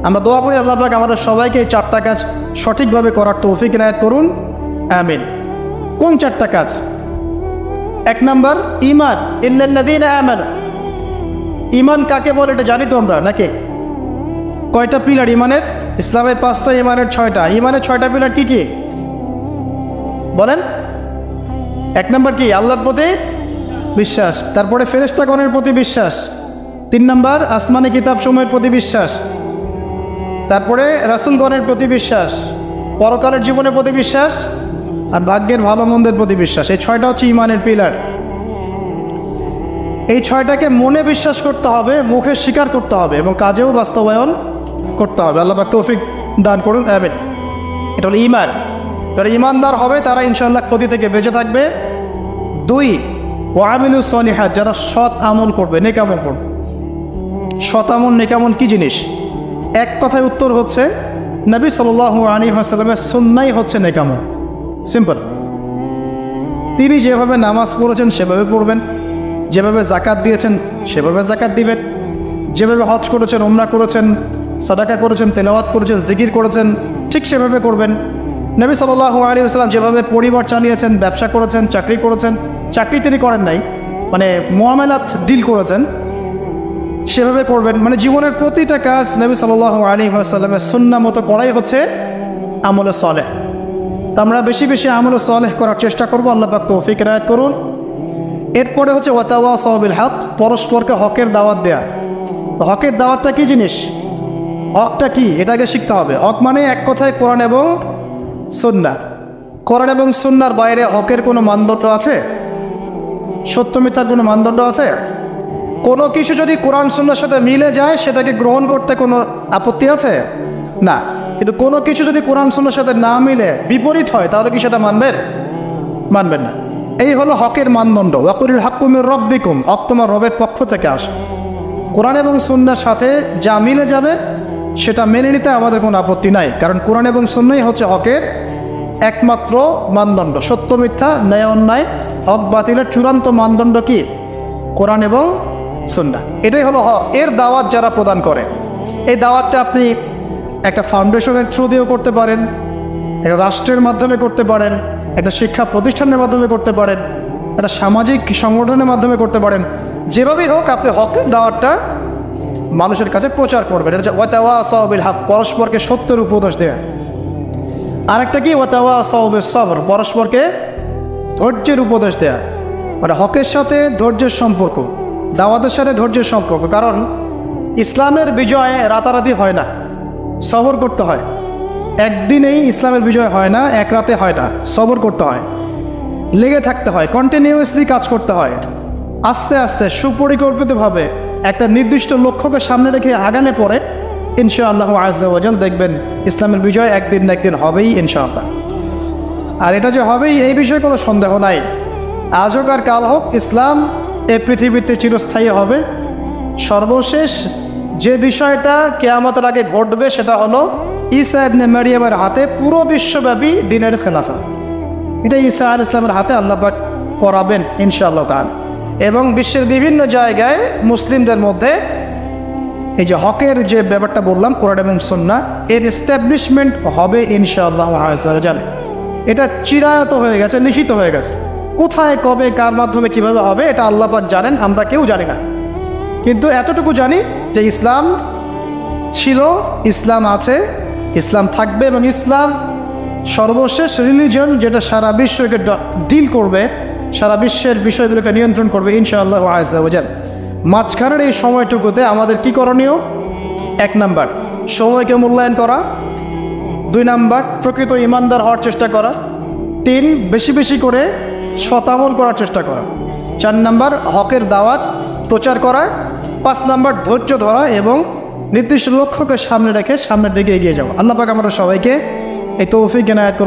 আমরা দোয়া করি আল্লাহ পাক আমাদের সবাইকে এই 4টা কাজ সঠিকভাবে করার তৌফিক ইনায়াত করুন, আমিন। কোন 4টা কাজ? 1 নাম্বার, ঈমান। ইন্নাল্লাযীনা আমানু। ঈমান কাকে বলে এটা জানি তো আমরা নাকি? কয়টা পিলার ঈমানের? ইসলামের 5টা, ঈমানের 6টা। ঈমানের 6টা পিলার কি কি বলেন? 1 নাম্বার কি? আল্লাহর প্রতি বিশ্বাস। তারপরে ফেরেশতাগণের প্রতি বিশ্বাস। 3 নাম্বার আসমানি কিতাবসমূহের প্রতি বিশ্বাস। তারপরে রাসূলগণের প্রতি বিশ্বাস, পরকালের জীবনের প্রতি বিশ্বাস, আর ভাগ্যের ভালো মন্দের প্রতি বিশ্বাস। এই 6টা হচ্ছে ঈমানের পিলার। এই 6টাকে মনে বিশ্বাস করতে হবে, মুখে স্বীকার করতে হবে এবং কাজেও বাস্তবায়ন করতে হবে। আল্লাহ পাক তৌফিক দান করুন, আমিন। এটা হলো ঈমান। যারা ঈমানদার হবে তারা ইনশাআল্লাহ ক্ষতি থেকে বেঁচে থাকবে। 2, ওয়া আমিলুস সলিহাত, যারা সৎ আমল করবে, নেক আমল করবে। সৎ আমল, নেক আমল কি জিনিস? এক কথায় উত্তর হচ্ছে নবী সাল্লাল্লাহু আলাইহি ওয়াসাল্লামের সুন্নাহই হচ্ছে নেক আমল। সিম্পল। তিনি যেভাবে নামাজ পড়েছেন সেভাবে পড়বেন, যেভাবে জাকাত দিয়েছেন সেভাবে জাকাত দিবেন, যেভাবে হজ করেছেন, উমরা করেছেন, সাদাকা করেছেন, তেলাওয়াত করেছেন, জিকির করেছেন, ঠিক সেভাবে করবেন। নবী সাল্লাল্লাহু আলাইহি ওয়াসাল্লাম যেভাবে পরিবার চালিয়েছেন, ব্যবসা করেছেন, চাকরি করেছেন, চাকরি তিনি করেন নাই, মানে মুআমালাত ডিল করেছেন, সেভাবে করবেন। মানে জীবনের প্রতিটা কাজ নবী সাল্লাল্লাহু আলাইহি ওয়াসাল্লামের সুন্নাহ মতো করাই হচ্ছে আমলে সালেহ। তো আমরা বেশি বেশি আমল সালেহ করার চেষ্টা করবো। আল্লাহ পাক তৌফিক ইনায়াত করুন। এরপরে হচ্ছে ওয়াতাওয়াসাউ বিল হক, পরস্পরকে হকের দাওয়াত দেয়া। তো হকের দাওয়াতটা কী জিনিস, হকটা কি, এটাকে শিখতে হবে। হক মানে এক কথায় কোরআন এবং সুন্নাহ। কোরআন এবং সুন্নাহর বাইরে হকের কোনো মানদণ্ড আছে? সত্য মিথ্যার কোনো মানদণ্ড আছে? কোনো কিছু যদি কোরআন সুন্নাহর সাথে মিলে যায় সেটাকে গ্রহণ করতে কোনো আপত্তি আছে? না। কিন্তু কোনো কিছু যদি কোরআন সুন্নাহর সাথে না মিলে বিপরীত হয় তাহলে কি সেটা মানবেন? মানবেন না। এই হলো হকের মানদণ্ড। ওয়াকুলিল হাক্কু মির রাব্বিকুম, হক তোমার রবের পক্ষ থেকে আসে। কোরআন এবং সুন্নাহর সাথে যা মিলে যাবে সেটা মেনে নিতে আমাদের কোনো আপত্তি নাই, কারণ কোরআন এবং সুন্নাহই হচ্ছে হকের একমাত্র মানদণ্ড। সত্য মিথ্যা, ন্যায় অন্যায়, হক বাতিলের চূড়ান্ত মানদণ্ড কি? কোরআন এবং সুন্নাহ। এটাই হলো হক। এর দাওয়াত যারা প্রদান করে, এই দাওয়াতটা আপনি একটা ফাউন্ডেশনের থ্রু দিয়েও করতে পারেন, একটা রাষ্ট্রের মাধ্যমে করতে পারেন, একটা শিক্ষা প্রতিষ্ঠানের মাধ্যমে করতে পারেন, একটা সামাজিক সংগঠনের মাধ্যমে করতে পারেন। যেভাবেই হোক আপনি হকের দাওয়াতটা মানুষের কাছে প্রচার করবেন। এটা হচ্ছে ওয়াতাওয়াসাউ বিল হক, পরস্পরকে সত্যের উপদেশ দেয়া। আরেকটা কি? ওয়াতাওয়াসাউ বিস সবর, পরস্পরকে ধৈর্যের উপদেশ দেয়া। মানে হকের সাথে ধৈর্যের সম্পর্ক, দাওয়াতের সাথে ধৈর্যের সম্পর্ক। কারণ ইসলামের বিজয় রাতারাতি হয় না, সবর করতে হয়। একদিনেই ইসলামের বিজয় হয় না, এক রাতে হয় না, সবর করতে হয়, লেগে থাকতে হয়, কন্টিনিউয়াসলি কাজ করতে হয়। আস্তে আস্তে সুপরিকল্পিতভাবে একটা নির্দিষ্ট লক্ষ্যকে সামনে রেখে আগানে পরে ইনশাআল্লাহ আজ্জা ওয়া জাল দেখবেন ইসলামের বিজয় একদিন না একদিন হবেই ইনশাআল্লাহ। আর এটা যে হবেই এই বিষয়ে কোনো সন্দেহ নাই। আজ হোক আর কাল হোক, ইসলাম এই পৃথিবীতে চিরস্থায়ী হবে। সর্বশেষ যে বিষয়টা কিয়ামতের আগে ঘটবে সেটা হলো ঈসা ইবনে মারিয়ামের হাতে পুরো বিশ্বব্যাপী দ্বীনের খেলাফা। এটা ঈসা আলাইহিস সালামের হাতে আল্লাহ পাক করাবেন ইনশাআল্লাহ তাআলা। এবং বিশ্বের বিভিন্ন জায়গায় মুসলিমদের মধ্যে এই যে হকের যে ব্যাপারটা বললাম, কোরআন এবং সুন্নাহ, এর এস্টাবলিশমেন্ট হবে ইনশাআল্লাহ আজ্জা ওয়া জাল। এটা চিরায়ত হয়ে গেছে, লিখিত হয়ে গেছে। কোথায়, কবে, কার মাধ্যমে, কিভাবে হবে এটা আল্লাহ পাক জানেন, আমরা কেউ জানি না। কিন্তু এতটুকু জানি যে ইসলাম ছিল, ইসলাম আছে, ইসলাম থাকবে, এবং ইসলাম সর্বশেষ রিলিজন যেটা সারা বিশ্বকে ডিল করবে, সারা বিশ্বের বিষয়গুলোকে নিয়ন্ত্রণ করবে ইনশাআল্লাহ আজ্জা ওয়া জাল। মাঝখানের এই সময়টুকুতে আমাদের কি করণীয়? 1 নাম্বার, সময়কে মূল্যায়ন করা। 2 নাম্বার, প্রকৃত ইমানদার হওয়ার চেষ্টা করা। 3, বেশি বেশি করে শতামল করার চেষ্টা করা। 4 নাম্বার, হকের দাওয়াত প্রচার করা। 5 নাম্বার, ধৈর্য ধরা এবং নির্দিষ্ট লক্ষ্যকে সামনে রেখে সামনের দিকে এগিয়ে যাওয়া। আল্লাহ পাক আমাদের সবাইকে এই তৌফিক ইনায়াত করুন।